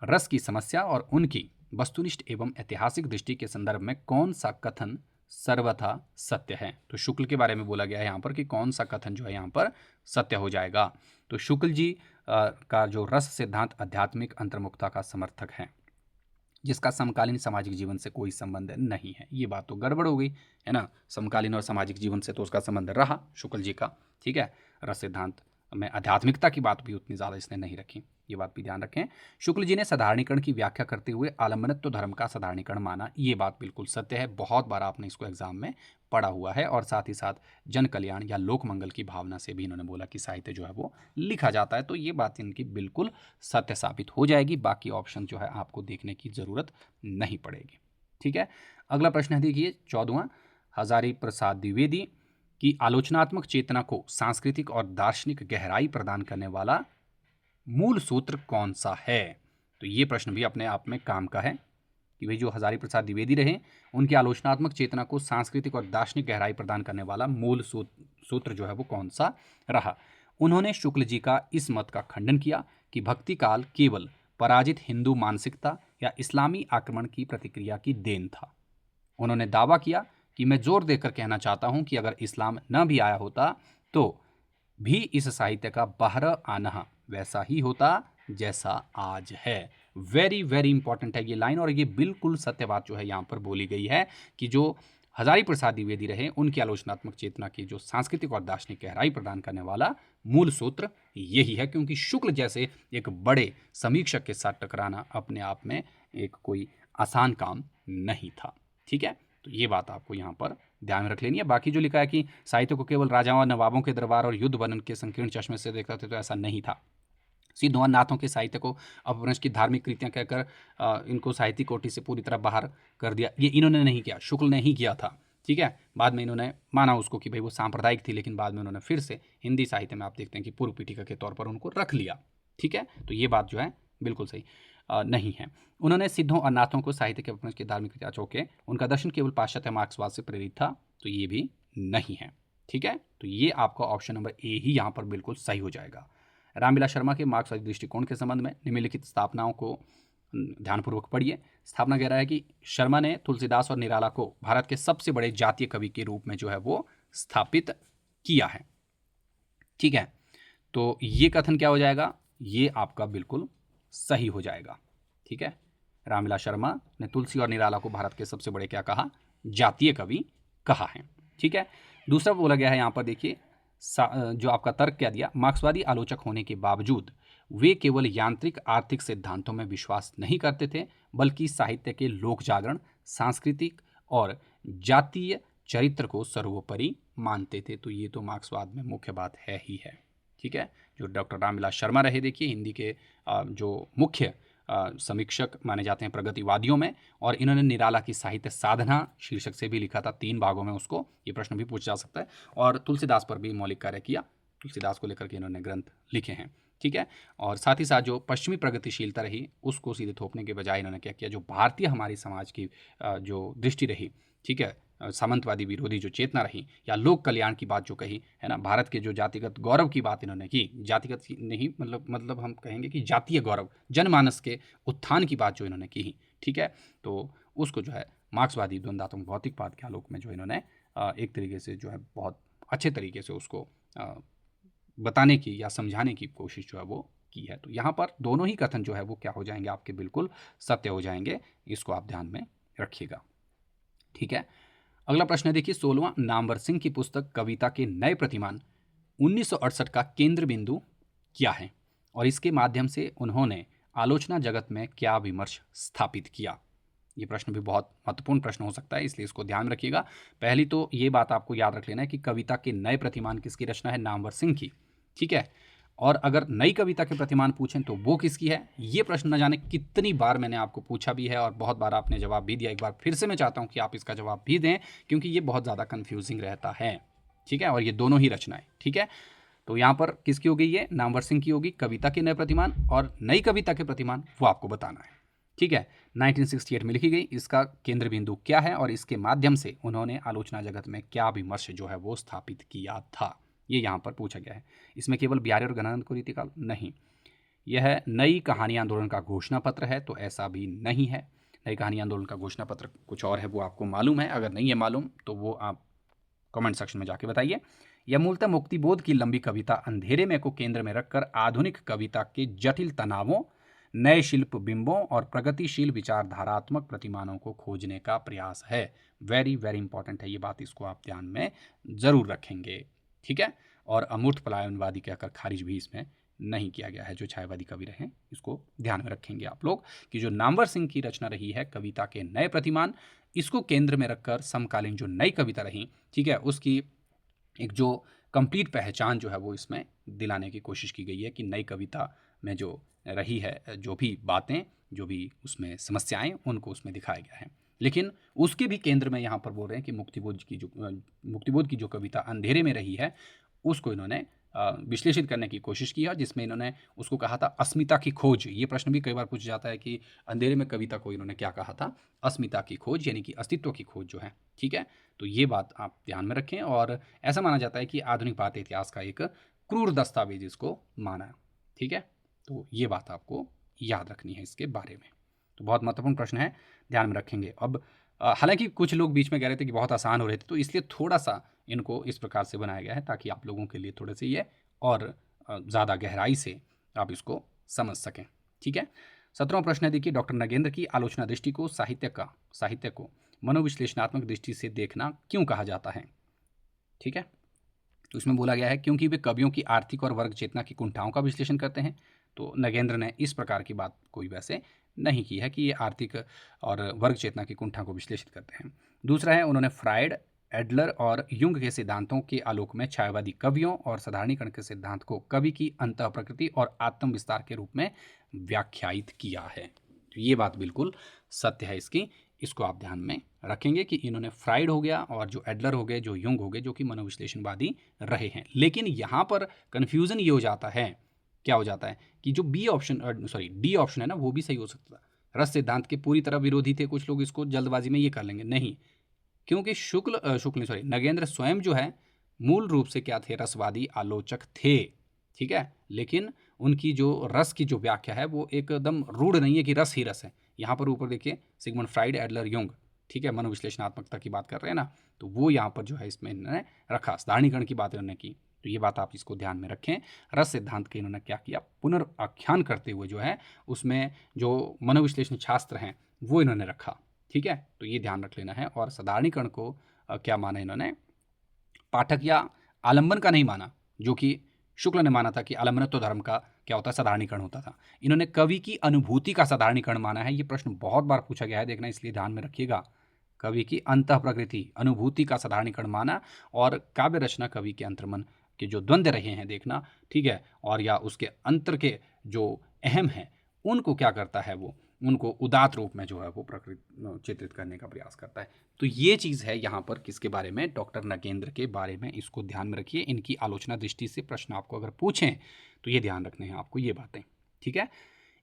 रस की समस्या और उनकी वस्तुनिष्ठ एवं ऐतिहासिक दृष्टि के संदर्भ में कौन सा कथन सर्वथा सत्य है? तो शुक्ल के बारे में बोला गया है यहाँ पर कि कौन सा कथन जो है यहाँ पर सत्य हो जाएगा। तो शुक्ल जी का जो रस सिद्धांत आध्यात्मिक अंतर्मुखता का समर्थक है, जिसका समकालीन सामाजिक जीवन से कोई संबंध नहीं है। ये बात तो गड़बड़ हो गई, है ना। समकालीन और सामाजिक जीवन से तो उसका संबंध रहा शुक्ल जी का, ठीक है। रस सिद्धांत में आध्यात्मिकता की बात भी उतनी ज़्यादा इसने नहीं रखी, ये बात भी ध्यान रखें। शुक्ल जी ने साधारणीकरण की व्याख्या करते हुए आलम्बनत्व धर्म का साधारणीकरण माना, ये बात बिल्कुल सत्य है। बहुत बार आपने इसको एग्जाम में पढ़ा हुआ है। और साथ ही साथ जन कल्याण या लोक मंगल की भावना से भी इन्होंने बोला कि साहित्य जो है वो लिखा जाता है। तो ये बात इनकी बिल्कुल सत्य साबित हो जाएगी। बाकी ऑप्शन जो है आपको देखने की ज़रूरत नहीं पड़ेगी, ठीक है। अगला प्रश्न है, देखिए 14वां, हजारी प्रसाद द्विवेदी की आलोचनात्मक चेतना को सांस्कृतिक और दार्शनिक गहराई प्रदान करने वाला मूल सूत्र कौन सा है? तो ये प्रश्न भी अपने आप में काम का है कि भाई जो हजारी प्रसाद द्विवेदी रहे, उनकी आलोचनात्मक चेतना को सांस्कृतिक और दार्शनिक गहराई प्रदान करने वाला मूल सूत्र जो है वो कौन सा रहा? उन्होंने शुक्ल जी का इस मत का खंडन किया कि भक्ति काल केवल पराजित हिंदू मानसिकता या इस्लामी आक्रमण की प्रतिक्रिया की देन था। उन्होंने दावा किया कि मैं जोर देकर कहना चाहता हूं कि अगर इस्लाम न भी आया होता तो भी इस साहित्य का बाहर आना वैसा ही होता जैसा आज है। वेरी वेरी इंपॉर्टेंट है ये लाइन, और ये बिल्कुल सत्य बात जो है यहाँ पर बोली गई है कि जो हजारी प्रसाद द्विवेदी रहे, उनकी आलोचनात्मक चेतना की जो सांस्कृतिक और दार्शनिक गहराई प्रदान करने वाला मूल सूत्र यही है। क्योंकि शुक्ल जैसे एक बड़े समीक्षक के साथ टकराना अपने आप में एक कोई आसान काम नहीं था, ठीक है। तो ये बात आपको यहाँ पर ध्यान में रख लेनी है। बाकी जो लिखा है कि साहित्य को केवल राजाओं और नवाबों के दरबार और युद्ध वर्णन के संकीर्ण चश्मे से देखते थे, तो ऐसा नहीं था। सिद्धों और नाथों के साहित्य को अपभ्रंश की धार्मिक कृतियां कहकर इनको साहित्यिक कोटि से पूरी तरह बाहर कर दिया। ये इन्होंने नहीं किया, शुक्ल ने ही किया था। ठीक है, बाद में इन्होंने माना उसको कि भाई वो सांप्रदायिक थी, लेकिन बाद में उन्होंने फिर से हिंदी साहित्य में आप देखते हैं कि पूर्व पीठिका के तौर पर उनको रख लिया। ठीक है, तो ये बात जो है बिल्कुल सही नहीं है। उन्होंने सिद्धों और नाथों को साहित्य के अपभ्रंश की धार्मिक कृतियां चौके, उनका दर्शन केवल पाश्चात्य मार्क्सवाद से प्रेरित था, तो ये भी नहीं है। ठीक है, तो ये आपका ऑप्शन नंबर ए ही यहाँ पर बिल्कुल सही हो जाएगा। रामविलास शर्मा के मार्क्सवादी दृष्टिकोण के संबंध में निम्नलिखित स्थापनाओं को ध्यानपूर्वक पढ़िए। स्थापना कह रहा है कि शर्मा ने तुलसीदास और निराला को भारत के सबसे बड़े जातीय कवि के रूप में जो है वो स्थापित किया है। ठीक है, तो ये कथन क्या हो जाएगा, ये आपका बिल्कुल सही हो जाएगा। ठीक है, रामविलास शर्मा ने तुलसी और निराला को भारत के सबसे बड़े क्या कहा, जातीय कवि कहा है। ठीक है, दूसरा बोला गया है यहाँ पर देखिए, जो आपका तर्क क्या दिया, मार्क्सवादी आलोचक होने के बावजूद वे केवल यांत्रिक आर्थिक सिद्धांतों में विश्वास नहीं करते थे, बल्कि साहित्य के लोक जागरण, सांस्कृतिक और जातीय चरित्र को सर्वोपरि मानते थे। तो ये तो मार्क्सवाद में मुख्य बात है ही है। ठीक है, जो डॉक्टर रामविलास शर्मा रहे देखिए हिंदी के जो मुख्य समीक्षक माने जाते हैं प्रगतिवादियों में, और इन्होंने निराला की साहित्य साधना शीर्षक से भी लिखा था, 3 भागों में उसको, ये प्रश्न भी पूछा जा सकता है। और तुलसीदास पर भी मौलिक कार्य किया, तुलसीदास को लेकर के इन्होंने ग्रंथ लिखे हैं। ठीक है, और साथ ही साथ जो पश्चिमी प्रगतिशीलता रही उसको सीधे थोपने के बजाय इन्होंने क्या किया, जो भारतीय हमारी समाज की जो दृष्टि रही, ठीक है, सामंतवादी विरोधी जो चेतना रही, या लोक कल्याण की बात जो कही है ना, भारत के जो जातिगत गौरव की बात इन्होंने की, जातिगत नहीं मतलब हम कहेंगे कि जातीय गौरव, जनमानस के उत्थान की बात जो इन्होंने की, ठीक है, तो उसको जो है मार्क्सवादी द्वंद्वात्मक भौतिकवाद के आलोक में जो इन्होंने एक तरीके से जो है बहुत अच्छे तरीके से उसको बताने की या समझाने की कोशिश जो है वो की है। तो यहाँ पर दोनों ही कथन जो है वो क्या हो जाएंगे, आपके बिल्कुल सत्य हो जाएंगे, इसको आप ध्यान में रखिएगा। ठीक है, अगला प्रश्न है देखिए, 16वां, नामवर सिंह की पुस्तक कविता के नए प्रतिमान 1968 का केंद्र बिंदु क्या है और इसके माध्यम से उन्होंने आलोचना जगत में क्या विमर्श स्थापित किया। ये प्रश्न भी बहुत महत्वपूर्ण प्रश्न हो सकता है, इसलिए इसको ध्यान रखिएगा। पहली तो ये बात आपको याद रख लेना है कि कविता के नए प्रतिमान किसकी रचना है, नामवर सिंह की। ठीक है, और अगर नई कविता के प्रतिमान पूछें तो वो किसकी है। ये प्रश्न न जाने कितनी बार मैंने आपको पूछा भी है और बहुत बार आपने जवाब भी दिया। एक बार फिर से मैं चाहता हूँ कि आप इसका जवाब भी दें, क्योंकि ये बहुत ज़्यादा कन्फ्यूजिंग रहता है। ठीक है, और ये दोनों ही रचनाएं। ठीक है, तो यहाँ पर किसकी हो गई है, नामवर सिंह की होगी कविता के नए प्रतिमान, और नई कविता के प्रतिमान वो आपको बताना है। ठीक है, 1968 में लिखी गई, इसका केंद्र बिंदु क्या है और इसके माध्यम से उन्होंने आलोचना जगत में क्या विमर्श जो है वो स्थापित किया था, ये यहाँ पर पूछा गया है। इसमें केवल बिहारी और गणानंद को रीतिकाल नहीं, यह नई कहानी आंदोलन का घोषणा पत्र है, तो ऐसा भी नहीं है। नई कहानी आंदोलन का घोषणा पत्र कुछ और है, वो आपको मालूम है, अगर नहीं है मालूम तो वो आप कमेंट सेक्शन में जाके बताइए। यह मूलतः मुक्तिबोध की लंबी कविता अंधेरे में को केंद्र में रखकर आधुनिक कविता के जटिल तनावों, नए शिल्प बिंबों और प्रगतिशील विचारधारात्मक प्रतिमानों को खोजने का प्रयास है। वेरी वेरी इंपॉर्टेंट है ये बात, इसको आप ध्यान में जरूर रखेंगे। ठीक है, और अमूर्त पलायनवादी कहकर खारिज भी इसमें नहीं किया गया है, जो छायावादी कवि रहे, इसको ध्यान में रखेंगे आप लोग कि जो नामवर सिंह की रचना रही है कविता के नए प्रतिमान, इसको केंद्र में रखकर समकालीन जो नई कविता रही, ठीक है, उसकी एक जो कंप्लीट पहचान जो है वो इसमें दिलाने की कोशिश की गई है कि नई कविता में जो रही है, जो भी बातें, जो भी उसमें समस्याएं, उनको उसमें दिखाया गया है। लेकिन उसके भी केंद्र में यहाँ पर बोल रहे हैं कि मुक्तिबोध की जो कविता अंधेरे में रही है, उसको इन्होंने विश्लेषित करने की कोशिश की है, जिसमें इन्होंने उसको कहा था अस्मिता की खोज। ये प्रश्न भी कई बार पूछा जाता है कि अंधेरे में कविता को इन्होंने क्या कहा था, अस्मिता की खोज, यानी कि अस्तित्व की खोज जो है। ठीक है, तो ये बात आप ध्यान में रखें। और ऐसा माना जाता है कि आधुनिक भारतीय इतिहास का एक क्रूर दस्तावेज इसको माना। ठीक है, तो ये बात आपको याद रखनी है इसके बारे में। तो बहुत महत्वपूर्ण प्रश्न है, ध्यान में रखेंगे। अब हालांकि कुछ लोग बीच में कह रहे थे कि बहुत आसान हो रहे थे, तो इसलिए थोड़ा सा इनको इस प्रकार से बनाया गया है ताकि आप लोगों के लिए थोड़े से ये और ज़्यादा गहराई से आप इसको समझ सकें। ठीक है, 17वां प्रश्न है देखिए, डॉक्टर नगेंद्र की आलोचना दृष्टि को साहित्य को मनोविश्लेषणात्मक दृष्टि से देखना क्यों कहा जाता है। ठीक है, तो इसमें बोला गया है क्योंकि वे कवियों की आर्थिक और वर्ग चेतना की कुंठाओं का विश्लेषण करते हैं। तो नगेंद्र ने इस प्रकार की बात कोई वैसे नहीं की है कि ये आर्थिक और वर्ग चेतना की कुंठा को विश्लेषित करते हैं। दूसरा है, उन्होंने फ्रायड, एडलर और युंग के सिद्धांतों के आलोक में छायावादी कवियों और साधारणीकरण के सिद्धांत को कवि की अंतः प्रकृति और आत्म विस्तार के रूप में व्याख्यायित किया है। तो ये बात बिल्कुल सत्य है इसकी, इसको आप ध्यान में रखेंगे कि इन्होंने फ्राइड हो गया और जो एडलर हो गए, जो युंग हो गए, जो कि मनोविश्लेषणवादी रहे हैं। लेकिन यहाँ पर कन्फ्यूजन ये हो जाता है, क्या हो जाता है कि जो डी ऑप्शन है ना, वो भी सही हो सकता है। रस सिद्धांत के पूरी तरह विरोधी थे कुछ लोग, इसको जल्दबाजी में ये कर लेंगे, नहीं, क्योंकि नगेंद्र स्वयं जो है मूल रूप से क्या थे, रसवादी आलोचक थे, ठीक है। लेकिन उनकी जो रस की जो व्याख्या है वो एकदम रूढ़ नहीं है कि रस ही रस है। यहाँ पर ऊपर देखिए सिगमंड फ्राइड, एडलर, युंग, ठीक है, मनोविश्लेषणात्मकता की बात कर रहे हैं ना, तो वो यहाँ पर जो है इसमें इन्होंने रखा, साधारणीकरण की बात इन्होंने की। तो ये बात आप इसको ध्यान में रखें। रस सिद्धांत के इन्होंने क्या किया, पुनर्व्याख्यान करते हुए जो है उसमें जो मनोविश्लेषण शास्त्र हैं वो इन्होंने रखा, ठीक है। तो ये ध्यान रख लेना है। और साधारणीकरण को क्या माना इन्होंने, पाठक या आलंबन का नहीं माना, जो कि शुक्ल ने माना था कि आलंबनत्व धर्म का क्या होता है, साधारणीकरण होता था। इन्होंने कवि की अनुभूति का साधारणीकरण माना है। ये प्रश्न बहुत बार पूछा गया है, देखना, इसलिए ध्यान में रखिएगा। कवि की अंतः प्रकृति, अनुभूति का साधारणीकरण माना, और काव्य रचना कवि के अंतर्मन के जो द्वंद्व रहे हैं, देखना, ठीक है, और या उसके अंतर के जो अहम हैं उनको क्या करता है, वो उनको उदात्त रूप में जो है वो प्रकृति चित्रित करने का प्रयास करता है। तो ये चीज़ है यहाँ पर किसके बारे में, डॉक्टर नगेंद्र के बारे में। इसको ध्यान में रखिए। इनकी आलोचना दृष्टि से प्रश्न आपको अगर पूछें तो ये ध्यान रखने हैं आपको ये बातें, ठीक है।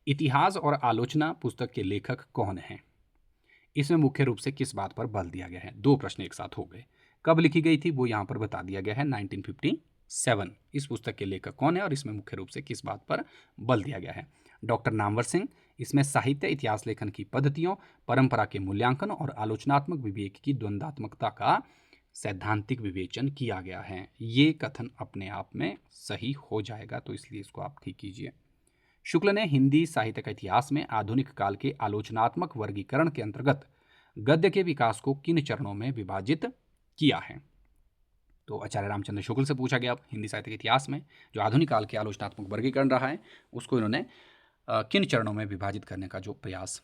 इतिहास और आलोचना पुस्तक के लेखक कौन हैं, इसमें मुख्य रूप से किस बात पर बल दिया गया है। दो प्रश्न एक साथ हो गए। कब लिखी गई थी वो यहाँ पर बता दिया गया है, 1957। इस पुस्तक के लेखक कौन है और इसमें मुख्य रूप से किस बात पर बल दिया गया है। डॉक्टर नामवर सिंह। इसमें साहित्य इतिहास लेखन की पद्धतियों, परंपरा के मूल्यांकन और आलोचनात्मक विवेक की द्वंद्वात्मकता का सैद्धांतिक विवेचन किया गया है। ये कथन अपने आप में सही हो जाएगा, तो इसलिए इसको आप ठीक कीजिए। शुक्ल ने हिंदी साहित्य का इतिहास में आधुनिक काल के आलोचनात्मक वर्गीकरण के अंतर्गत गद्य के विकास को किन चरणों में विभाजित किया है। तो आचार्य रामचंद्र शुक्ल से पूछा गया, हिंदी साहित्य के इतिहास में जो आधुनिक काल के आलोचनात्मक वर्गीकरण रहा है उसको इन्होंने किन चरणों में विभाजित करने का जो प्रयास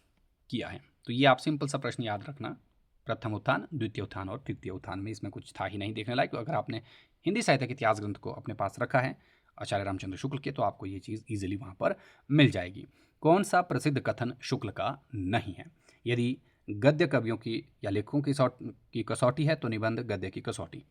किया है। तो ये आप सिंपल सा प्रश्न याद रखना, प्रथम उत्थान, द्वितीय उत्थान और तृतीय उत्थान में इसमें कुछ था ही नहीं देखने लायक। तो अगर आपने हिंदी साहित्य के इतिहास ग्रंथ को अपने पास रखा है आचार्य रामचंद्र शुक्ल के, तो आपको ये चीज़ ईजिली वहाँ पर मिल जाएगी। कौन सा प्रसिद्ध कथन शुक्ल का नहीं है। यदि गद्य कवियों की या लेखकों की कसौटी है तो निबंध गद्य की कसौटी,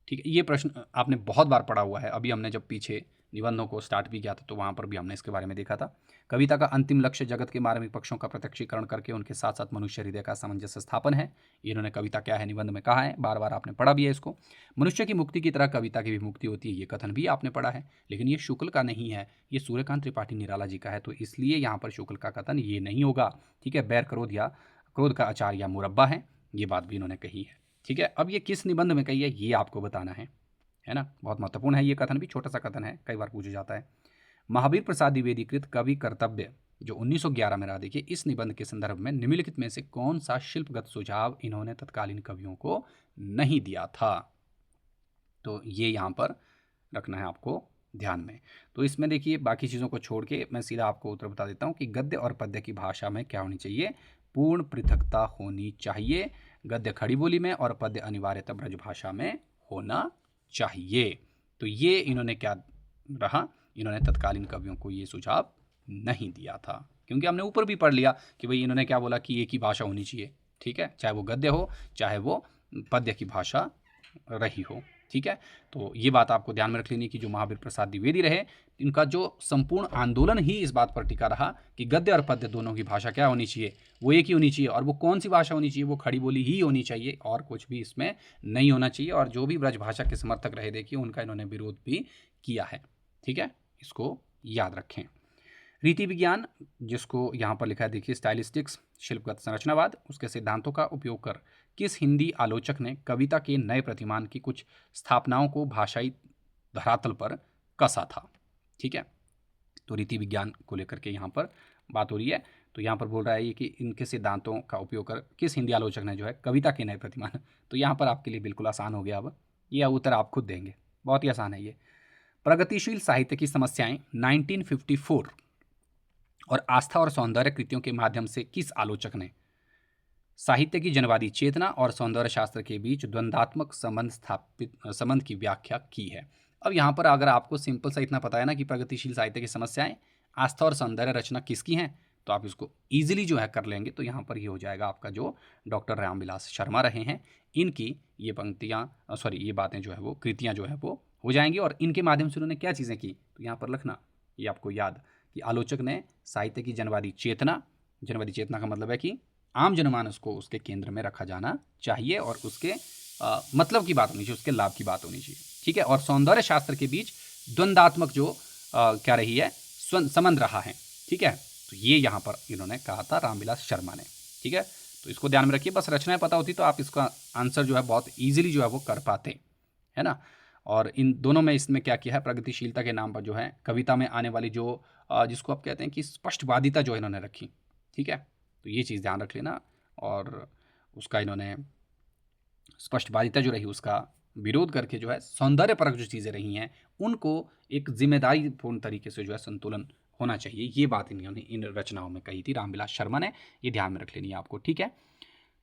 ठीक है। ये प्रश्न आपने बहुत बार पढ़ा हुआ है। अभी हमने जब पीछे निबंधों को स्टार्ट भी किया था तो वहाँ पर भी हमने इसके बारे में देखा था। कविता का अंतिम लक्ष्य जगत के मार्मिक पक्षों का प्रत्यक्षीकरण करके उनके साथ साथ मनुष्य हृदय का सामंजस्य स्थापन है। इन्होंने कविता क्या है निबंध में कहा है, बार बार आपने पढ़ा भी है इसको। मनुष्य की मुक्ति की तरह कविता की भी मुक्ति होती है, ये कथन भी आपने पढ़ा है। लेकिन ये शुक्ल का नहीं है, ये सूर्यकांत त्रिपाठी निराला जी का है, तो इसलिए यहाँ पर शुक्ल का कथन ये नहीं होगा, ठीक है। बैर क्रोध या क्रोध का अचार या मुरब्बा है, ये बात भी इन्होंने कही है, ठीक है। अब ये किस निबंध में कही है ये आपको बताना है ना, बहुत महत्वपूर्ण है। ये कथन भी छोटा सा कथन है, कई बार पूछा जाता है। महावीर प्रसाद द्विवेदी कृत कवि कर्तव्य जो 1911 में रहा, देखिए, इस निबंध के संदर्भ में निम्नलिखित में से कौन सा शिल्पगत सुझाव इन्होंने तत्कालीन कवियों को नहीं दिया था। तो ये यहाँ पर रखना है आपको ध्यान में। तो इसमें देखिए बाकी चीज़ों को छोड़ के मैं सीधा आपको उत्तर बता देता हूँ कि गद्य और पद्य की भाषा में क्या होनी चाहिए, पूर्ण पृथकता होनी चाहिए। गद्य खड़ी बोली में और पद्य अनिवार्यतः ब्रज भाषा में होना चाहिए। तो ये इन्होंने क्या रहा, इन्होंने तत्कालीन कवियों को ये सुझाव नहीं दिया था, क्योंकि हमने ऊपर भी पढ़ लिया कि भाई इन्होंने क्या बोला कि एक ही भाषा होनी चाहिए, ठीक है, चाहे वो गद्य हो चाहे वो पद्य की भाषा रही हो, ठीक है। तो ये बात आपको ध्यान में रख लेनी कि जो महावीर प्रसाद द्विवेदी रहे, इनका जो संपूर्ण आंदोलन ही इस बात पर टिका रहा कि गद्य और पद्य दोनों की भाषा क्या होनी चाहिए, वो एक ही होनी चाहिए। और वो कौन सी भाषा होनी चाहिए, वो खड़ी बोली ही होनी चाहिए, और कुछ भी इसमें नहीं होना चाहिए। और जो भी ब्रज भाषा के समर्थक रहे, देखिए, उनका इन्होंने विरोध भी किया है, ठीक है, इसको याद रखें। रीति विज्ञान, जिसको यहाँ पर लिखा है, देखिए, स्टाइलिस्टिक्स, शिल्पगत संरचनावाद, उसके सिद्धांतों का उपयोग कर किस हिंदी आलोचक ने कविता के नए प्रतिमान की कुछ स्थापनाओं को भाषाई धरातल पर कसा था, ठीक है। तो रीति विज्ञान को लेकर के यहाँ पर बात हो रही है। तो यहाँ पर बोल रहा है ये कि इनके सिद्धांतों का उपयोग कर किस हिंदी आलोचक ने जो है कविता के नए प्रतिमान, तो यहाँ पर आपके लिए बिल्कुल आसान हो गया। अब ये उत्तर आप खुद देंगे, बहुत ही आसान है ये। प्रगतिशील साहित्य की समस्याएं 1954 और आस्था और सौंदर्य कृतियों के माध्यम से किस आलोचक ने साहित्य की जनवादी चेतना और सौंदर्य शास्त्र के बीच द्वंद्वात्मक संबंध की व्याख्या की है। अब यहाँ पर अगर आपको सिंपल सा इतना पता है ना कि प्रगतिशील साहित्य की समस्याएं, आस्था और सौंदर्य रचना किसकी हैं, तो आप इसको इजीली जो है कर लेंगे। तो यहाँ पर ये हो जाएगा आपका जो डॉक्टर रामविलास शर्मा रहे हैं, इनकी ये पंक्तियाँ सॉरी ये बातें जो है वो कृतियाँ जो है वो हो जाएंगी। और इनके माध्यम से उन्होंने क्या चीज़ें की, तो यहाँ पर लिखना ये आपको याद कि आलोचक ने साहित्य की जनवादी चेतना का मतलब है कि आम जनमानस को उसके केंद्र में रखा जाना चाहिए और उसके मतलब की बात होनी चाहिए, उसके लाभ की बात होनी चाहिए। ठीक है, और सौंदर्य शास्त्र के बीच द्वंद्वात्मक जो क्या रही है, संबंध रहा है। ठीक है, तो ये यहाँ पर इन्होंने कहा था रामविलास शर्मा ने। ठीक है, तो इसको ध्यान में रखिए, बस रचनाएं पता होती तो आप इसका आंसर जो है बहुत ईजिली जो है वो कर पाते, है ना। और इन दोनों में इसमें क्या किया है, प्रगतिशीलता के नाम पर जो है कविता में आने वाली जो जिसको आप कहते हैं कि स्पष्टवादिता जो इन्होंने रखी। ठीक है, तो ये चीज़ ध्यान रख लेना। और उसका इन्होंने स्पष्टवादिता जो रही उसका विरोध करके जो है सौंदर्य परक जो चीज़ें रही हैं उनको एक जिम्मेदारीपूर्ण तरीके से जो है संतुलन होना चाहिए, ये बात इन्होंने इन रचनाओं में कही थी रामविलास शर्मा ने। ये ध्यान में रख लेनी है आपको। ठीक है,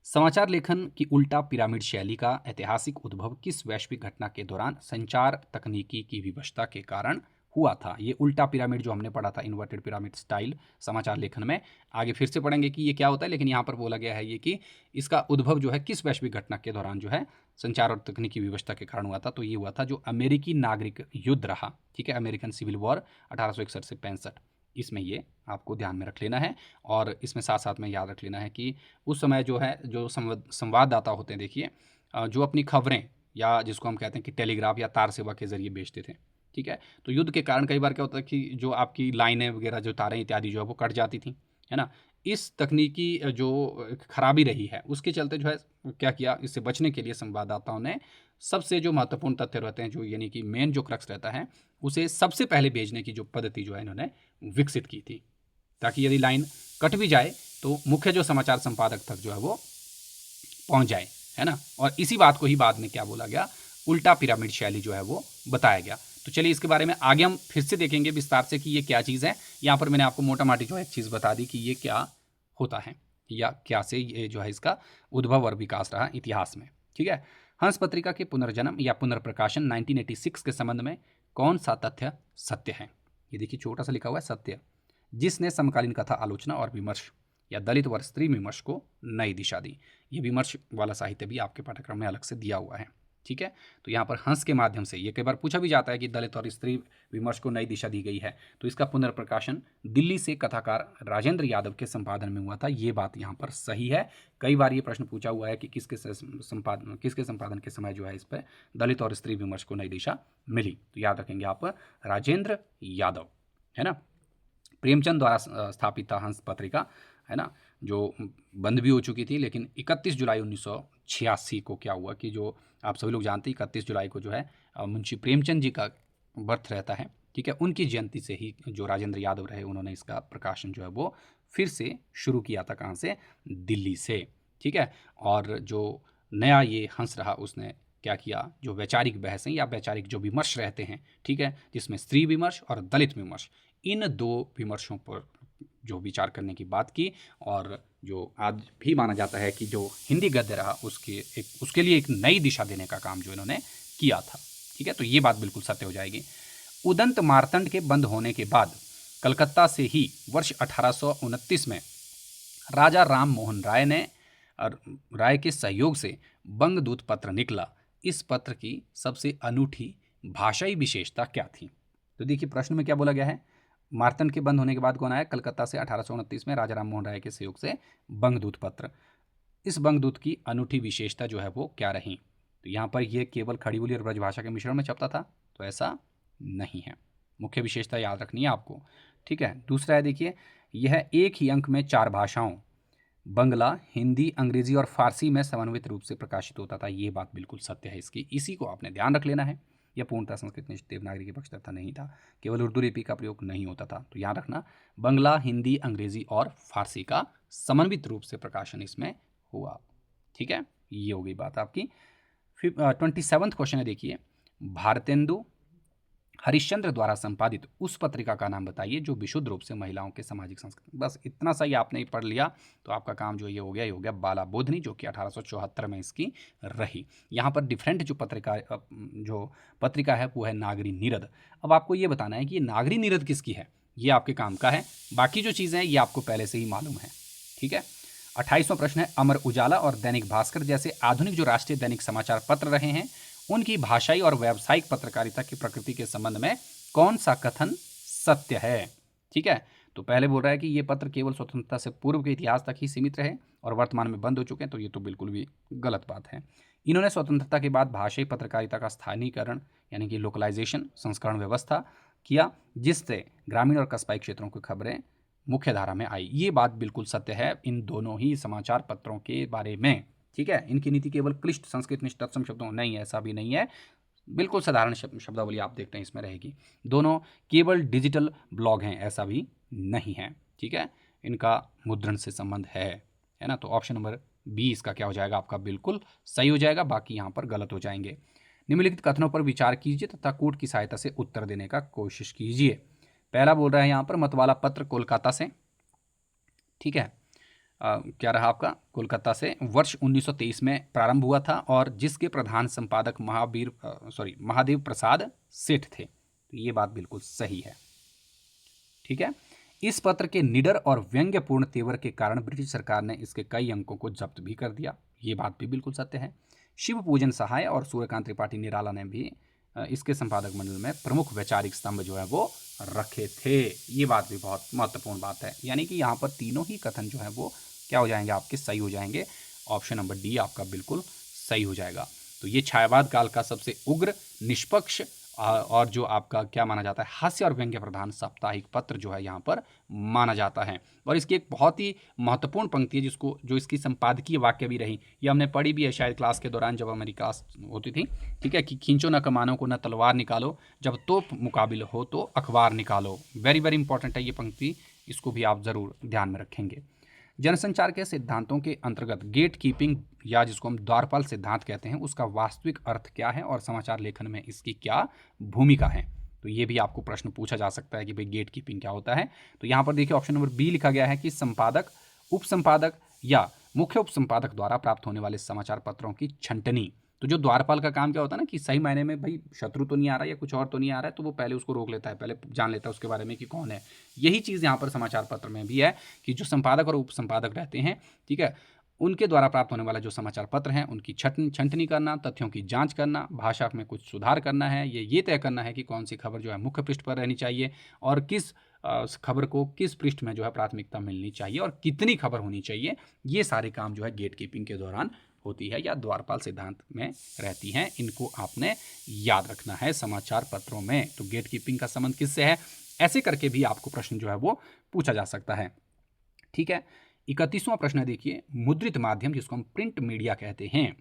समाचार लेखन की उल्टा पिरामिड शैली का ऐतिहासिक उद्भव किस वैश्विक घटना के दौरान संचार तकनीकी की विवशता के कारण हुआ था। ये उल्टा पिरामिड जो हमने पढ़ा था, इन्वर्टेड पिरामिड स्टाइल समाचार लेखन में, आगे फिर से पढ़ेंगे कि ये क्या होता है, लेकिन यहाँ पर बोला गया है ये कि इसका उद्भव जो है किस वैश्विक घटना के दौरान जो है संचार और तकनीकी विवशता के कारण हुआ था। तो ये हुआ था जो अमेरिकी नागरिक युद्ध रहा। ठीक है, अमेरिकन सिविल वॉर 1861 से 65, इसमें ये आपको ध्यान में रख लेना है। और इसमें साथ साथ में याद रख लेना है कि उस समय जो है जो संवाददाता होते हैं, देखिए जो अपनी खबरें या जिसको हम कहते हैं कि टेलीग्राफ या तार सेवा के जरिए भेजते थे। ठीक है, तो युद्ध के कारण कई बार क्या होता है कि जो आपकी लाइनें वगैरह जो तारें इत्यादि जो है वो कट जाती थी, है ना। इस तकनीकी जो खराबी रही है उसके चलते जो है क्या किया, इससे बचने के लिए संवाददाताओं ने सबसे जो महत्वपूर्ण तथ्य रहते हैं, जो यानी कि मेन जो क्रक्स रहता है, उसे सबसे पहले भेजने की जो पद्धति जो है इन्होंने विकसित की थी, ताकि यदि लाइन कट भी जाए तो मुख्य जो समाचार संपादक तक जो है वो पहुंच जाए, है ना। और इसी बात को ही बाद में क्या बोला गया, उल्टा पिरामिड शैली जो है वो बताया गया। तो चलिए इसके बारे में आगे हम फिर से देखेंगे विस्तार से कि ये क्या चीज़ है। यहाँ पर मैंने आपको मोटा माटी जो है एक चीज़ बता दी कि ये क्या होता है या क्या से ये जो है इसका उद्भव और विकास रहा इतिहास में। ठीक है, हंस पत्रिका के पुनर्जन्म या पुनर्प्रकाशन 1986 के संबंध में कौन सा तथ्य सत्य है। ये देखिए छोटा सा लिखा हुआ है सत्य, जिसने समकालीन कथा आलोचना और विमर्श या दलित व स्त्री विमर्श को नई दिशा दी। ये विमर्श वाला साहित्य भी आपके पाठ्यक्रम में अलग से दिया हुआ है। ठीक है, तो यहाँ पर हंस के माध्यम से ये कई बार पूछा भी जाता है कि दलित और स्त्री विमर्श को नई दिशा दी गई है। तो इसका पुनर्प्रकाशन दिल्ली से कथाकार राजेंद्र यादव के संपादन में हुआ था। ये बात यहाँ पर सही है। कई बार ये प्रश्न पूछा हुआ है कि किसके संपादन के समय जो है इस पर दलित और स्त्री विमर्श को नई दिशा मिली। तो याद रखेंगे आप राजेंद्र यादव, है ना। प्रेमचंद द्वारा स्थापित था हंस पत्रिका, है ना, जो बंद भी हो चुकी थी। लेकिन 31 जुलाई 1986 को क्या हुआ कि जो आप सभी लोग जानते हैं 31 जुलाई को जो है मुंशी प्रेमचंद जी का बर्थ रहता है। ठीक है, उनकी जयंती से ही जो राजेंद्र यादव रहे उन्होंने इसका प्रकाशन जो है वो फिर से शुरू किया था। कहाँ से, दिल्ली से। ठीक है, और जो नया ये हंस रहा उसने क्या किया, जो वैचारिक बहसें या वैचारिक जो विमर्श रहते हैं, ठीक है, जिसमें स्त्री विमर्श और दलित विमर्श, इन दो विमर्शों पर जो विचार करने की बात की। और जो आज भी माना जाता है कि जो हिंदी गद्य रहा उसके लिए एक नई दिशा देने का काम जो इन्होंने किया था। ठीक है, तो ये बात बिल्कुल सत्य हो जाएगी। उदंत मार्तंड के बंद होने के बाद कलकत्ता से ही वर्ष 1829 में राजा राम मोहन राय के सहयोग से बंगदूत पत्र निकला। इस पत्र की सबसे अनूठी भाषाई विशेषता क्या थी। तो देखिए प्रश्न में क्या बोला गया है, मार्तंड के बंद होने के बाद कौन आया, कलकत्ता से 1829 में राजा राम मोहन राय के सहयोग से बंगदूत पत्र। इस बंगदूत की अनूठी विशेषता जो है वो क्या रही। तो यहाँ पर यह केवल खड़ी बोली और ब्रजभाषा के मिश्रण में छपता था, तो ऐसा नहीं है। मुख्य विशेषता याद रखनी है आपको। ठीक है, दूसरा है देखिए, यह एक ही अंक में 4 भाषाओं बंगला, हिंदी, अंग्रेजी और फारसी में समन्वित रूप से प्रकाशित होता था। ये बात बिल्कुल सत्य है इसकी, इसी को आपने ध्यान रख लेना है। यह पूर्णतः संस्कृत में देवनागरी के पक्षधर नहीं था, केवल उर्दू लिपि का प्रयोग नहीं होता था। तो याद रखना, बंगला, हिंदी, अंग्रेजी और फारसी का समन्वित रूप से प्रकाशन इसमें हुआ। ठीक है, ये हो गई बात आपकी। फिर 27वां क्वेश्चन है देखिए, भारतेंदु हरिश्चंद्र द्वारा संपादित उस पत्रिका का नाम बताइए जो विशुद्ध रूप से महिलाओं के सामाजिक संस्कृति। बस इतना सा ही आपने पढ़ लिया तो आपका काम जो ये हो गया बाला बोधनी, जो कि 1874 में इसकी रही। यहाँ पर डिफरेंट जो पत्रिका है वो है नागरी नीरद। अब आपको ये बताना है कि ये नागरी नीरद किसकी है, ये आपके काम का है। बाकी जो चीज़ें हैं ये आपको पहले से ही मालूम है। ठीक है। 28वां प्रश्न है, अमर उजाला और दैनिक भास्कर जैसे आधुनिक जो राष्ट्रीय दैनिक समाचार पत्र रहे हैं उनकी भाषाई और व्यावसायिक पत्रकारिता की प्रकृति के संबंध में कौन सा कथन सत्य है। ठीक है। तो पहले बोल रहा है कि ये पत्र केवल स्वतंत्रता से पूर्व के इतिहास तक ही सीमित रहे और वर्तमान में बंद हो चुके हैं, तो ये तो बिल्कुल भी गलत बात है। इन्होंने स्वतंत्रता के बाद भाषाई पत्रकारिता का स्थानीयकरण यानी कि लोकलाइजेशन संस्करण व्यवस्था किया, जिससे ग्रामीण और कस्बाई क्षेत्रों की खबरें मुख्य धारा में आई। ये बात बिल्कुल सत्य है इन दोनों ही समाचार पत्रों के बारे में। ठीक है। इनकी नीति केवल क्लिष्ट संस्कृत निष्ठ तत्सम शब्दों नहीं है, ऐसा भी नहीं है, बिल्कुल साधारण शब्दावली आप देखते हैं इसमें रहेगी। दोनों केवल डिजिटल ब्लॉग हैं, ऐसा भी नहीं है। ठीक है। इनका मुद्रण से संबंध है ना। तो ऑप्शन नंबर बी इसका क्या हो जाएगा, आपका बिल्कुल सही हो जाएगा, बाकी यहाँ पर गलत हो जाएंगे। निम्नलिखित कथनों पर विचार कीजिए तथा कूट की सहायता से उत्तर देने का कोशिश कीजिए। पहला बोल रहा है यहाँ पर मतवाला पत्र कोलकाता से। ठीक है। क्या रहा आपका, कोलकाता से वर्ष 1923 में प्रारंभ हुआ था और जिसके प्रधान संपादक महादेव प्रसाद सेठ थे। तो ये बात बिल्कुल सही है। ठीक है। इस पत्र के निडर और व्यंग्यपूर्ण तेवर के कारण ब्रिटिश सरकार ने इसके कई अंकों को जब्त भी कर दिया। ये बात भी बिल्कुल सत्य है। शिव पूजन सहाय और सूर्यकांत त्रिपाठी निराला ने भी इसके संपादक मंडल में प्रमुख वैचारिक स्तंभ जो है वो रखे थे। ये बात भी बहुत महत्वपूर्ण बात है। यानी कि यहाँ पर तीनों ही कथन जो है वो क्या हो जाएंगे, आपके सही हो जाएंगे। ऑप्शन नंबर डी आपका बिल्कुल सही हो जाएगा। तो ये छायावाद काल का सबसे उग्र, निष्पक्ष और जो आपका क्या माना जाता है, हास्य और व्यंग्य प्रधान साप्ताहिक पत्र जो है यहाँ पर माना जाता है। और इसकी एक बहुत ही महत्वपूर्ण पंक्ति है जो इसकी संपादकीय वाक्य भी रही, ये हमने पढ़ी भी है शायद क्लास के दौरान जब हमारी क्लास होती थी। ठीक है। कि खींचो न कमानों को न तलवार निकालो, जब तोप मुकाबिल हो तो अखबार निकालो। वेरी वेरी इंपॉर्टेंट है ये पंक्ति, इसको भी आप जरूर ध्यान में रखेंगे। जनसंचार के सिद्धांतों के अंतर्गत गेट कीपिंग या जिसको हम द्वारपाल सिद्धांत कहते हैं उसका वास्तविक अर्थ क्या है और समाचार लेखन में इसकी क्या भूमिका है। तो ये भी आपको प्रश्न पूछा जा सकता है कि भाई गेट कीपिंग क्या होता है। तो यहाँ पर देखिए ऑप्शन नंबर बी लिखा गया है कि संपादक, उपसंपादक या मुख्य उपसंपादक द्वारा प्राप्त होने वाले समाचार पत्रों की छंटनी। तो जो द्वारपाल का काम क्या होता है ना कि सही मायने में भाई शत्रु तो नहीं आ रहा या कुछ और तो नहीं आ रहा है, तो वो पहले उसको रोक लेता है, पहले जान लेता है उसके बारे में कि कौन है। यही चीज़ यहाँ पर समाचार पत्र में भी है कि जो संपादक और उपसंपादक रहते हैं, ठीक है, उनके द्वारा प्राप्त होने वाला जो समाचार पत्र हैं उनकी छंटनी करना, तथ्यों की जांच करना, भाषा में कुछ सुधार करना है, ये तय करना है कि कौन सी खबर जो है मुख्य पृष्ठ पर रहनी चाहिए और किस खबर को किस पृष्ठ में जो है प्राथमिकता मिलनी चाहिए और कितनी खबर होनी चाहिए। ये सारे काम जो है गेट कीपिंग के दौरान होती है या द्वारपाल सिद्धांत में रहती हैं। इनको आपने याद रखना है समाचार पत्रों में। तो गेट कीपिंग का संबंध किससे है, ऐसे करके भी आपको प्रश्न जो है वो पूछा जा सकता है। ठीक है। 31वां प्रश्न देखिए, मुद्रित माध्यम जिसको हम प्रिंट मीडिया कहते हैं,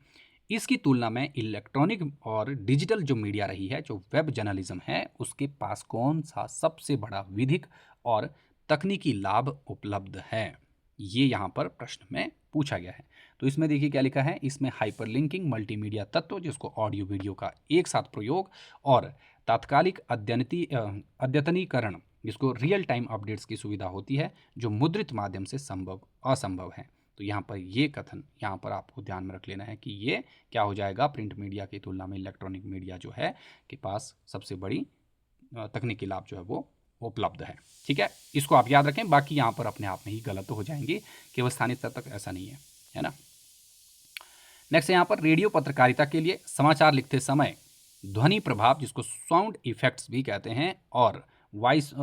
इसकी तुलना में इलेक्ट्रॉनिक और डिजिटल जो मीडिया रही है, जो वेब जर्नलिज्म है, उसके पास कौन सा सबसे बड़ा विधिक और तकनीकी लाभ उपलब्ध है। ये यहाँ पर प्रश्न में पूछा गया है। तो इसमें देखिए क्या लिखा है, इसमें हाइपरलिंकिंग, मल्टीमीडिया तत्व जिसको ऑडियो वीडियो का एक साथ प्रयोग और तात्कालिक अद्यतनीकरण जिसको रियल टाइम अपडेट्स की सुविधा होती है, जो मुद्रित माध्यम से असंभव है। तो यहाँ पर ये कथन यहाँ पर आपको ध्यान में रख लेना है कि ये क्या हो जाएगा, प्रिंट मीडिया की तुलना में इलेक्ट्रॉनिक मीडिया जो है के पास सबसे बड़ी तकनीकी लाभ जो है वो उपलब्ध है। ठीक है। इसको आप याद रखें, बाकी यहाँ पर अपने आप में ही गलत हो जाएंगे, केवल स्थानीय स्तर तक ऐसा नहीं है ना। नेक्स्ट यहाँ पर रेडियो पत्रकारिता के लिए समाचार लिखते समय ध्वनि प्रभाव जिसको साउंड इफेक्ट्स भी कहते हैं और वॉइस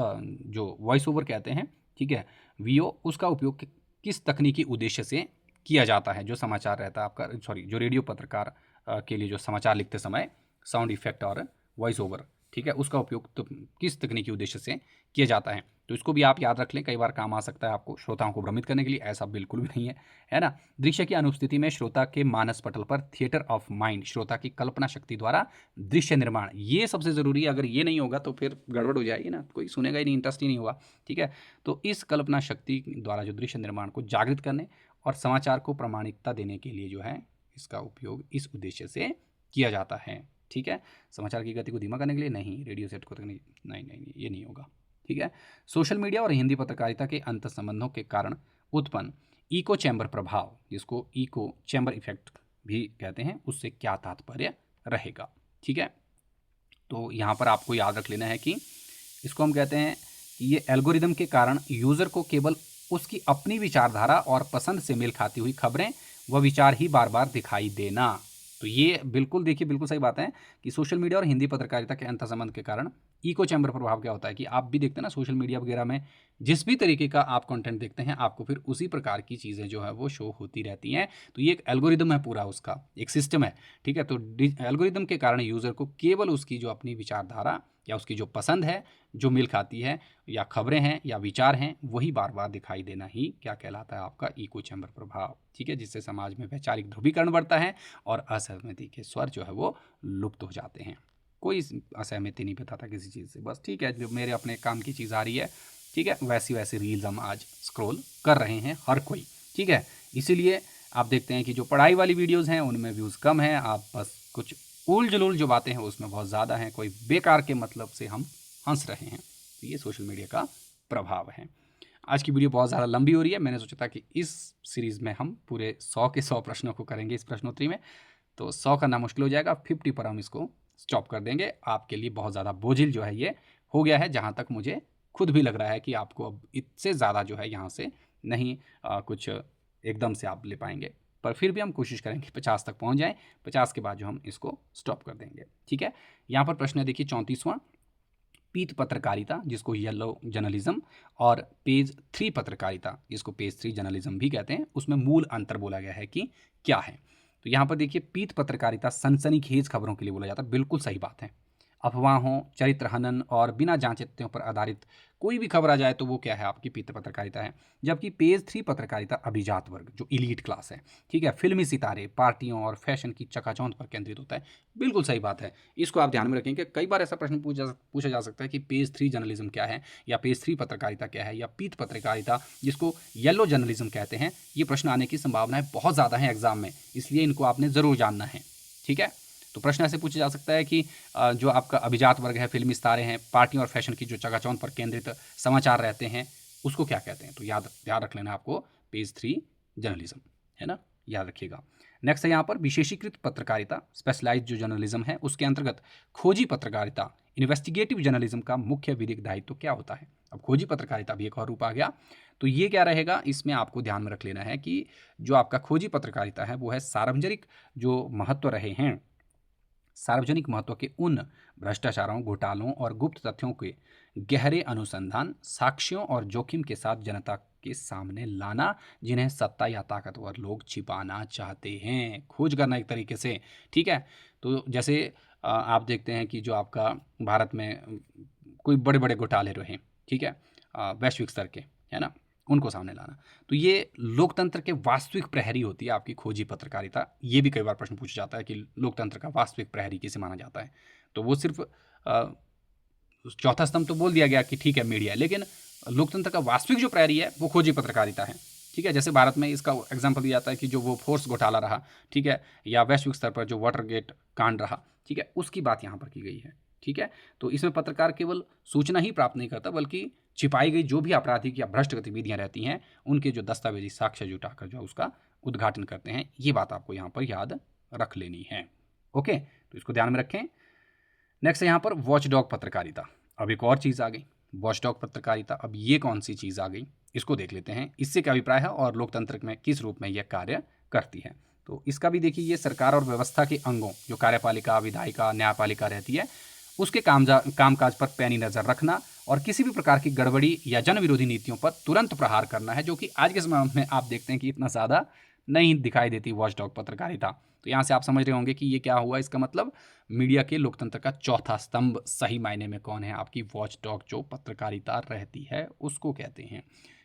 ओवर कहते हैं, ठीक है, वीओ, उसका उपयोग किस तकनीकी उद्देश्य से किया जाता है। जो समाचार रहता है आपका जो रेडियो पत्रकार के लिए जो समाचार लिखते समय साउंड इफेक्ट और वॉइस ओवर, ठीक है, उसका उपयोग तो किस तकनीकी उद्देश्य से किया जाता है। तो इसको भी आप याद रख लें, कई बार काम आ सकता है आपको श्रोताओं को भ्रमित करने के लिए। ऐसा बिल्कुल भी नहीं है ना। दृश्य की अनुपस्थिति में श्रोता के मानस पटल पर थिएटर ऑफ माइंड, श्रोता की कल्पना शक्ति द्वारा दृश्य निर्माण, ये सबसे ज़रूरी है। अगर ये नहीं होगा तो फिर गड़बड़ हो जाएगी ना, कोई सुनेगा ही नहीं, इंटरेस्ट ही नहीं होगा। ठीक है। तो इस कल्पना शक्ति द्वारा जो दृश्य निर्माण को जागृत करने और समाचार को प्रामाणिकता देने के लिए जो है इसका उपयोग इस उद्देश्य से किया जाता है। ठीक है। समाचार की गति को धीमा करने के लिए नहीं, रेडियो सेट को नहीं, नहीं नहीं नहीं, ये नहीं होगा। ठीक है। सोशल मीडिया और हिंदी पत्रकारिता के अंतर संबंधों के कारण उत्पन्न इको चैम्बर प्रभाव, जिसको इको चैम्बर इफेक्ट भी कहते हैं, उससे क्या तात्पर्य रहेगा। ठीक है। तो यहाँ पर आपको याद रख लेना है कि इसको हम कहते हैं कि ये एल्गोरिदम के कारण यूज़र को केवल उसकी अपनी विचारधारा और पसंद से मेल खाती हुई खबरें व विचार ही बार बार दिखाई देना। तो ये बिल्कुल देखिए, बिल्कुल सही बात है कि सोशल मीडिया और हिंदी पत्रकारिता के अंतर्संबंध के कारण इको चैम्बर प्रभाव क्या होता है कि आप भी देखते हैं ना सोशल मीडिया वगैरह में, जिस भी तरीके का आप कंटेंट देखते हैं आपको फिर उसी प्रकार की चीज़ें जो है वो शो होती रहती हैं। तो ये एक एल्गोरिदम है, पूरा उसका एक सिस्टम है। ठीक है। तो एल्गोरिदम के कारण यूज़र को केवल उसकी जो अपनी विचारधारा या उसकी जो पसंद है, जो मेल खाती है, या खबरें हैं या विचार हैं, वही बार बार दिखाई देना ही क्या कहलाता है, आपका इको चैम्बर प्रभाव। ठीक है। जिससे समाज में वैचारिक ध्रुवीकरण बढ़ता है और असहमति के स्वर जो है वो लुप्त हो जाते हैं। कोई असहमति नहीं बताता किसी चीज़ से, बस ठीक है जो मेरे अपने काम की चीज़ आ रही है, ठीक है, वैसी वैसी रील्स हम आज स्क्रॉल कर रहे हैं हर कोई। ठीक है। इसीलिए आप देखते हैं कि जो पढ़ाई वाली वीडियोज़ हैं उनमें व्यूज़ कम हैं, आप बस कुछ उल जुलूल जो बातें हैं उसमें बहुत ज़्यादा हैं, कोई बेकार के मतलब से हम हंस रहे हैं। तो ये सोशल मीडिया का प्रभाव है। आज की वीडियो बहुत ज़्यादा लंबी हो रही है, मैंने सोचा था कि इस सीरीज़ में हम पूरे 100 के 100 प्रश्नों को करेंगे इस प्रश्नोत्तरी में, तो 100 करना मुश्किल हो जाएगा, 50 पर हम इसको स्टॉप कर देंगे। आपके लिए बहुत ज़्यादा बोझिल जो है ये हो गया है, जहाँ तक मुझे खुद भी लग रहा है कि आपको अब इससे ज़्यादा जो है यहाँ से नहीं कुछ एकदम से आप ले पाएंगे, पर फिर भी हम कोशिश करेंगे 50 तक पहुँच जाएँ। 50 के बाद जो हम इसको स्टॉप कर देंगे। ठीक है। यहाँ पर प्रश्न है देखिए 34वां, पीत पत्रकारिता जिसको येलो जर्नलिज्म और पेज 3 पत्रकारिता जिसको पेज 3 जर्नलिज्म भी कहते हैं, उसमें मूल अंतर बोला गया है कि क्या है। तो यहाँ पर देखिए, पीत पत्रकारिता सनसनीखेज खबरों के लिए बोला जाता है, बिल्कुल सही बात है। अफवाहों, चरित्र हनन और बिना जांचे तथ्यों पर आधारित कोई भी खबर आ जाए तो वो क्या है, आपकी पीत पत्रकारिता है। जबकि पेज 3 पत्रकारिता अभिजात वर्ग जो इलीट क्लास है, ठीक है, फिल्मी सितारे, पार्टियों और फैशन की चकाचौंध पर केंद्रित होता है। बिल्कुल सही बात है, इसको आप ध्यान में रखें कि कई बार ऐसा प्रश्न पूछा जा सकता है कि पेज 3 जर्नलिज्म क्या है, या पेज 3 पत्रकारिता क्या है, या पीत पत्रकारिता जिसको येलो जर्नलिज्म कहते हैं। ये प्रश्न आने की संभावनाएं बहुत ज़्यादा हैं एग्जाम में, इसलिए इनको आपने ज़रूर जानना है। ठीक है। तो प्रश्न ऐसे पूछा जा सकता है कि जो आपका अभिजात वर्ग है, फिल्मी सितारे हैं, पार्टियों और फैशन की जो चकाचौंध पर केंद्रित समाचार रहते हैं, उसको क्या कहते हैं। तो याद रख लेना आपको, पेज 3 जर्नलिज्म, है ना, याद रखिएगा। नेक्स्ट है यहाँ पर विशेषीकृत पत्रकारिता, स्पेशलाइज्ड जो जर्नलिज्म है, उसके अंतर्गत खोजी पत्रकारिता, इन्वेस्टिगेटिव जर्नलिज्म का मुख्य विधिक दायित्व क्या होता है। अब खोजी पत्रकारिता भी एक और रूप आ गया, तो ये क्या रहेगा, इसमें आपको ध्यान में रख लेना है कि जो आपका खोजी पत्रकारिता है वो है सार्वजनिक जो महत्व रहे हैं, सार्वजनिक महत्व के उन भ्रष्टाचारों, घोटालों और गुप्त तथ्यों के गहरे अनुसंधान, साक्ष्यों और जोखिम के साथ जनता के सामने लाना, जिन्हें सत्ता या ताकतवर लोग छिपाना चाहते हैं। खोज करना एक तरीके से। ठीक है। तो जैसे आप देखते हैं कि जो आपका भारत में कोई बड़े बड़े घोटाले रहे, ठीक है, वैश्विक स्तर के, है ना, उनको सामने लाना। तो ये लोकतंत्र के वास्तविक प्रहरी होती है आपकी खोजी पत्रकारिता। ये भी कई बार प्रश्न पूछा जाता है कि लोकतंत्र का वास्तविक प्रहरी किसे माना जाता है। तो वो सिर्फ चौथा स्तंभ तो बोल दिया गया कि ठीक है मीडिया, लेकिन लोकतंत्र का वास्तविक जो प्रहरी है वो खोजी पत्रकारिता है। ठीक है। जैसे भारत में इसका एग्जाम्पल दिया जाता है कि जो वो फोर्स घोटाला रहा, ठीक है, या वैश्विक स्तर पर जो वाटरगेट कांड रहा, ठीक है, उसकी बात यहाँ पर की गई है। ठीक है। तो इसमें पत्रकार केवल सूचना ही प्राप्त नहीं करता, बल्कि छिपाई गई जो भी आपराधिक या भ्रष्ट गतिविधियां रहती हैं उनके जो दस्तावेजी साक्ष्य जुटाकर जो उसका उद्घाटन करते हैं। ये बात आपको यहाँ पर याद रख लेनी है। ओके, तो इसको ध्यान में रखें। नेक्स्ट है यहाँ पर वॉचडॉग पत्रकारिता। अब एक और चीज़ आ गई, वॉचडॉग पत्रकारिता। अब ये कौन सी चीज़ आ गई, इसको देख लेते हैं, इससे क्या अभिप्राय है और लोकतंत्र में किस रूप में यह कार्य करती है। तो इसका भी देखिए, ये सरकार और व्यवस्था के अंगों जो कार्यपालिका, विधायिका, न्यायपालिका रहती है, उसके कामकाज पर पैनी नज़र रखना और किसी भी प्रकार की गड़बड़ी या जन विरोधी नीतियों पर तुरंत प्रहार करना है, जो कि आज के समय में आप देखते हैं कि इतना ज़्यादा नहीं दिखाई देती वॉचडॉग पत्रकारिता। तो यहाँ से आप समझ रहे होंगे कि ये क्या हुआ, इसका मतलब मीडिया के लोकतंत्र का चौथा स्तंभ सही मायने में कौन है, आपकी वॉचडॉग जो पत्रकारिता रहती है उसको कहते हैं।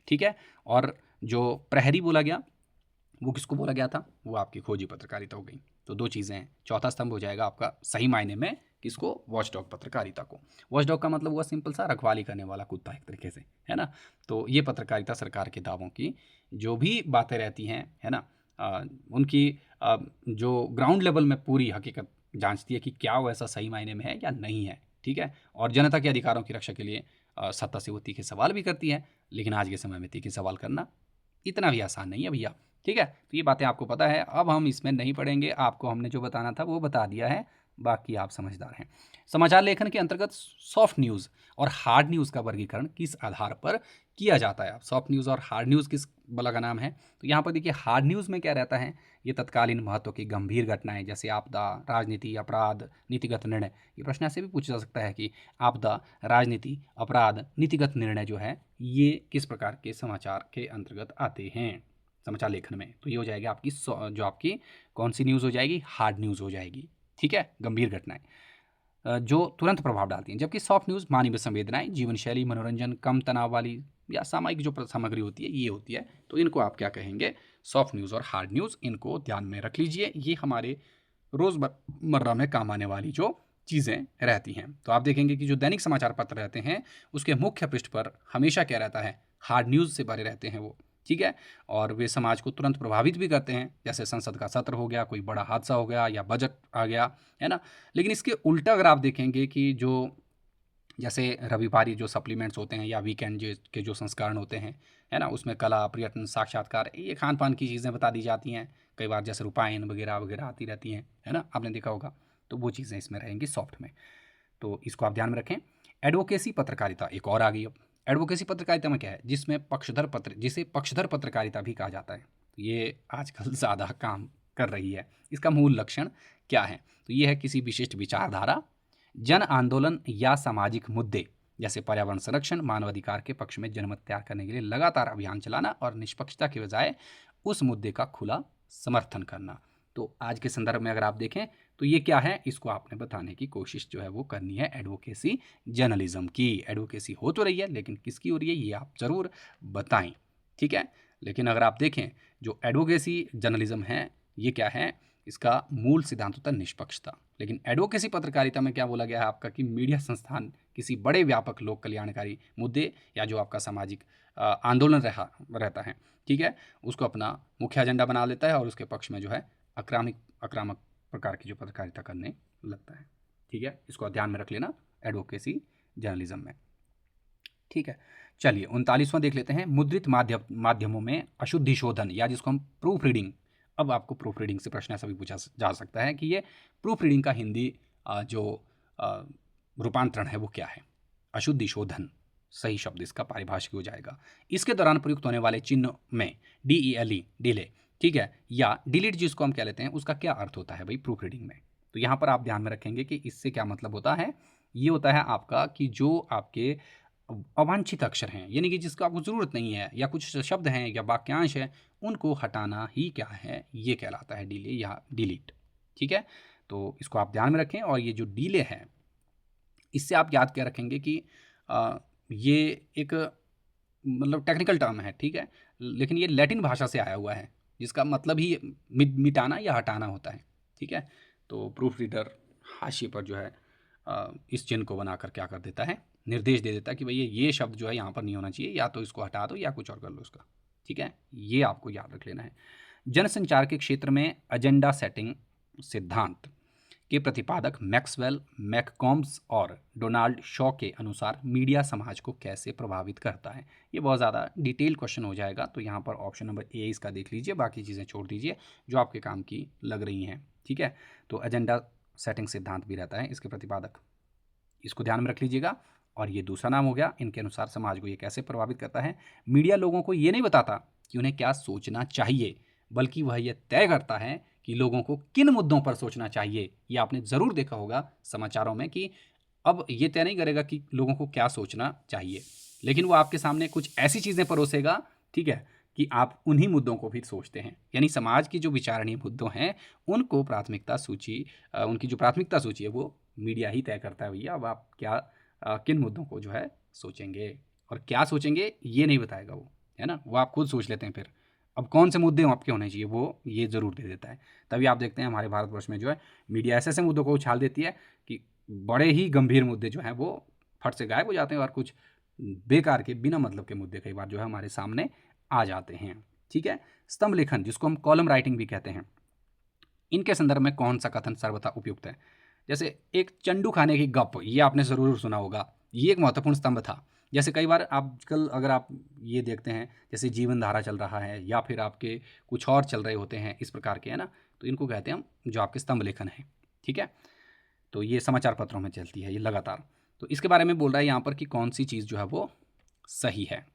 ठीक है। और जो प्रहरी बोला गया वो किसको बोला गया था, वो आपकी खोजी पत्रकारिता हो गई। तो दो चीज़ें हैं, चौथा स्तंभ हो जाएगा आपका सही मायने में किसको, वॉचडॉग पत्रकारिता को। वॉचडॉग का मतलब हुआ सिंपल सा रखवाली करने वाला कुत्ता एक तरीके से, है ना। तो ये पत्रकारिता सरकार के दावों की जो भी बातें रहती हैं, है ना, उनकी जो ग्राउंड लेवल में पूरी हकीकत जांचती है कि क्या वो ऐसा सही मायने में है या नहीं है, ठीक है। और जनता के अधिकारों की रक्षा के लिए सत्ता से वो तीखे सवाल भी करती है, लेकिन आज के समय में तीखे सवाल करना इतना भी आसान नहीं है भैया, ठीक है। तो ये बातें आपको पता है, अब हम इसमें नहीं पढ़ेंगे, आपको हमने जो बताना था वो बता दिया है, बाकी आप समझदार हैं। समाचार लेखन के अंतर्गत सॉफ्ट न्यूज़ और हार्ड न्यूज़ का वर्गीकरण किस आधार पर किया जाता है? सॉफ्ट न्यूज़ और हार्ड न्यूज़ किस बला का नाम है? तो यहाँ पर देखिए, हार्ड न्यूज़ में क्या रहता है, ये तत्कालीन महत्व की गंभीर घटनाएं जैसे आपदा, राजनीति, अपराध, नीतिगत निर्णय। ये प्रश्न ऐसे भी पूछा जा सकता है कि आपदा, राजनीति, अपराध, नीतिगत निर्णय जो है ये किस प्रकार के समाचार के अंतर्गत आते हैं समाचार लेखन में। तो ये हो जाएगी आपकी जो आपकी कौन सी न्यूज़ हो जाएगी, हार्ड न्यूज़ हो जाएगी, ठीक है, गंभीर घटनाएं जो तुरंत प्रभाव डालती हैं। जबकि सॉफ्ट न्यूज़ मानवीय संवेदनाएं, जीवन शैली, मनोरंजन, कम तनाव वाली या सामयिक जो सामग्री होती है ये होती है। तो इनको आप क्या कहेंगे, सॉफ्ट न्यूज़ और हार्ड न्यूज़। इनको ध्यान में रख लीजिए, ये हमारे रोज़मर्रा में काम आने वाली जो चीज़ें रहती हैं। तो आप देखेंगे कि जो दैनिक समाचार पत्र रहते हैं उसके मुख्य पृष्ठ पर हमेशा क्या रहता है, हार्ड न्यूज़ से भरे रहते हैं वो, ठीक है। और वे समाज को तुरंत प्रभावित भी करते हैं, जैसे संसद का सत्र हो गया, कोई बड़ा हादसा हो गया या बजट आ गया, है ना। लेकिन इसके उल्टा अगर आप देखेंगे कि जो जैसे रविवारी जो सप्लीमेंट्स होते हैं या वीकेंड के जो संस्करण होते हैं, है ना, उसमें कला, पर्यटन, साक्षात्कार, ये खान पान की चीज़ें बता दी जाती हैं। कई बार जैसे रूपायन वगैरह वगैरह आती रहती हैं, है ना, आपने देखा होगा। तो वो चीज़ें इसमें रहेंगी सॉफ्ट में, तो इसको आप ध्यान में रखें। एडवोकेसी पत्रकारिता एक और आ गई अब। एडवोकेसी पत्रकारिता में क्या है, जिसमें जिसे पक्षधर पत्रकारिता भी कहा जाता है। तो ये आजकल ज़्यादा काम कर रही है। इसका मूल लक्षण क्या है, तो ये है किसी विशिष्ट विचारधारा, जन आंदोलन या सामाजिक मुद्दे जैसे पर्यावरण संरक्षण, मानवाधिकार के पक्ष में जनमत तैयार करने के लिए लगातार अभियान चलाना और निष्पक्षता के बजाय उस मुद्दे का खुला समर्थन करना। तो आज के संदर्भ में अगर आप देखें तो ये क्या है, इसको आपने बताने की कोशिश जो है वो करनी है, एडवोकेसी जर्नलिज्म की। एडवोकेसी हो तो रही है, लेकिन किसकी हो रही है ये आप ज़रूर बताएं, ठीक है। लेकिन अगर आप देखें जो एडवोकेसी जर्नलिज्म है ये क्या है, इसका मूल सिद्धांत होता है निष्पक्षता। लेकिन एडवोकेसी पत्रकारिता में क्या बोला गया है आपका, कि मीडिया संस्थान किसी बड़े व्यापक लोक कल्याणकारी मुद्दे या जो आपका सामाजिक आंदोलन रहता है, ठीक है, उसको अपना मुख्य एजेंडा बना लेता है और उसके पक्ष में जो है आक्रामक प्रकार की जो पत्रकारिता करने लगता है, ठीक है। इसको ध्यान में रख लेना एडवोकेसी जर्नलिज्म में, ठीक है। चलिए 39वां देख लेते हैं, मुद्रित माध्यमों में अशुद्धि शोधन या जिसको हम प्रूफ रीडिंग। अब आपको प्रूफ रीडिंग से प्रश्न ऐसा भी पूछा जा सकता है कि ये प्रूफ रीडिंग का हिंदी जो रूपांतरण है वो क्या है। अशुद्धि शोधन सही शब्द इसका पारिभाषिक हो जाएगा। इसके दौरान प्रयुक्त होने वाले चिन्ह में DELE डिले, ठीक है, या डिलीट जिसको हम कह लेते हैं, उसका क्या अर्थ होता है भाई प्रूफ रीडिंग में। तो यहाँ पर आप ध्यान में रखेंगे कि इससे क्या मतलब होता है। ये होता है आपका कि जो आपके अवांछित अक्षर हैं, यानी कि जिसको आपको ज़रूरत नहीं है, या कुछ शब्द हैं या वाक्यांश हैं, उनको हटाना ही क्या है, ये कहलाता है डिले या डिलीट, ठीक है। तो इसको आप ध्यान में रखें। और ये जो डिले है इससे आप याद क्या रखेंगे कि ये एक मतलब टेक्निकल टर्म है, ठीक है, लेकिन ये लैटिन भाषा से आया हुआ है जिसका मतलब ही मिटाना या हटाना होता है, ठीक है। तो प्रूफ रीडर हाशिए पर जो है इस चिन्ह को बनाकर क्या कर देता है, निर्देश दे देता है कि भैया ये शब्द जो है यहाँ पर नहीं होना चाहिए, या तो इसको हटा दो या कुछ और कर लो उसका, ठीक है। ये आपको याद रख लेना है। जनसंचार के क्षेत्र में एजेंडा सेटिंग सिद्धांत के प्रतिपादक मैक्सवेल, मैककॉम्स और डोनाल्ड शॉ के अनुसार मीडिया समाज को कैसे प्रभावित करता है। ये बहुत ज़्यादा डिटेल क्वेश्चन हो जाएगा, तो यहाँ पर ऑप्शन नंबर ए इसका देख लीजिए, बाकी चीज़ें छोड़ दीजिए जो आपके काम की लग रही हैं, ठीक है। तो एजेंडा सेटिंग सिद्धांत भी रहता है इसके प्रतिपादक, इसको ध्यान में रख लीजिएगा। और ये दूसरा नाम हो गया, इनके अनुसार समाज को ये कैसे प्रभावित करता है। मीडिया लोगों को ये नहीं बताता कि उन्हें क्या सोचना चाहिए, बल्कि वह ये तय करता है कि लोगों को किन मुद्दों पर सोचना चाहिए। ये आपने ज़रूर देखा होगा समाचारों में कि अब ये तय नहीं करेगा कि लोगों को क्या सोचना चाहिए, लेकिन वो आपके सामने कुछ ऐसी चीज़ें परोसेगा, ठीक है, कि आप उन्हीं मुद्दों को भी सोचते हैं। यानी समाज की जो विचारणीय मुद्दों हैं उनको प्राथमिकता सूची उनकी जो प्राथमिकता सूची है वो मीडिया ही तय करता है भैया। अब आप क्या किन मुद्दों को जो है सोचेंगे और क्या सोचेंगे ये नहीं बताएगा वो, है ना, वो आप खुद सोच लेते हैं। फिर अब कौन से मुद्दे आपके होने चाहिए वो ये ज़रूर दे देता है। तभी आप देखते हैं हमारे भारतवर्ष में जो है मीडिया ऐसे ऐसे मुद्दों को उछाल देती है कि बड़े ही गंभीर मुद्दे जो हैं वो फट से गायब हो जाते हैं और कुछ बेकार के बिना मतलब के मुद्दे कई बार जो है हमारे सामने आ जाते हैं, ठीक है। स्तंभ लेखन जिसको हम कॉलम राइटिंग भी कहते हैं, इनके संदर्भ में कौन सा कथन सर्वथा उपयुक्त है? जैसे एक चंडू खाने की गप, ये आपने ज़रूर सुना होगा। ये एक महत्वपूर्ण स्तंभ था। जैसे कई बार आजकल अगर आप ये देखते हैं, जैसे जीवन धारा चल रहा है या फिर आपके कुछ और चल रहे होते हैं इस प्रकार के, है ना? तो इनको कहते हैं हम जो आपके स्तंभ लेखन है, ठीक है? तो ये समाचार पत्रों में चलती है ये लगातार। तो इसके बारे में बोल रहा है यहाँ पर कि कौन सी चीज़ जो है वो सही है,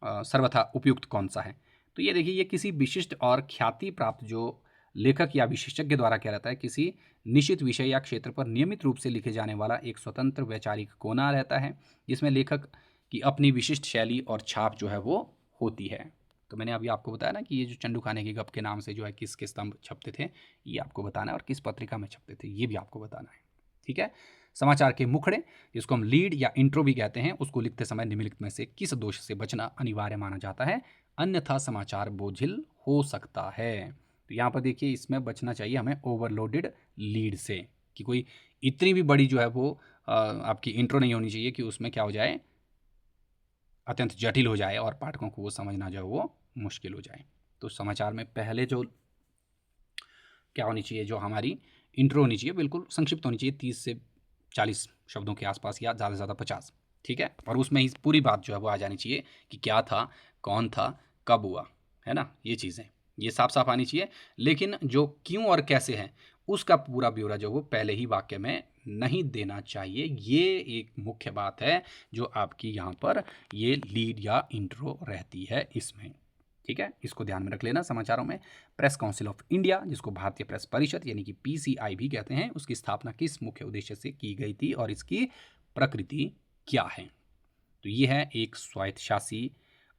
सर्वथा उपयुक्त कौन सा है। तो ये देखिए, ये किसी विशिष्ट और ख्याति प्राप्त जो लेखक या विशेषज्ञ द्वारा क्या रहता है, किसी निश्चित विषय या क्षेत्र पर नियमित रूप से लिखे जाने वाला एक स्वतंत्र वैचारिक कोना रहता है, जिसमें लेखक की अपनी विशिष्ट शैली और छाप जो है वो होती है। तो मैंने अभी आपको बताया ना कि ये जो चंडू खाने की गप के नाम से जो है किसके स्तंभ छपते थे, ये आपको बताना है, और किस पत्रिका में छपते थे ये भी आपको बताना है, ठीक है? समाचार के मुखड़े, जिसको हम लीड या इंट्रो भी कहते हैं, उसको लिखते समय निम्नलिखित में से किस दोष से बचना अनिवार्य माना जाता है, अन्यथा समाचार बोझिल हो सकता है? तो यहाँ पर देखिए, इसमें बचना चाहिए हमें ओवरलोडेड लीड से, कि कोई इतनी भी बड़ी जो है वो आपकी इंट्रो नहीं होनी चाहिए कि उसमें क्या हो जाए, अत्यंत जटिल हो जाए और पाठकों को वो समझना जो है वो मुश्किल हो जाए। तो समाचार में पहले जो क्या होनी चाहिए, जो हमारी इंट्रो होनी चाहिए, बिल्कुल संक्षिप्त होनी चाहिए, 30 से 40 शब्दों के आसपास या ज़्यादा से ज़्यादा 50, ठीक है? और उसमें ही पूरी बात जो है वो आ जानी चाहिए कि क्या था, कौन था, कब हुआ, है ना? ये चीज़ें ये साफ साफ आनी चाहिए। लेकिन जो क्यों और कैसे है, उसका पूरा ब्यौरा जो वो पहले ही वाक्य में नहीं देना चाहिए। ये एक मुख्य बात है जो आपकी यहाँ पर ये लीड या इंट्रो रहती है इसमें, ठीक है? इसको ध्यान में रख लेना। समाचारों में प्रेस काउंसिल ऑफ इंडिया, जिसको भारतीय प्रेस परिषद यानी कि पीसीआई भी कहते हैं, उसकी स्थापना किस मुख्य उद्देश्य से की गई थी और इसकी प्रकृति क्या है? तो ये है एक स्वायत्तशासी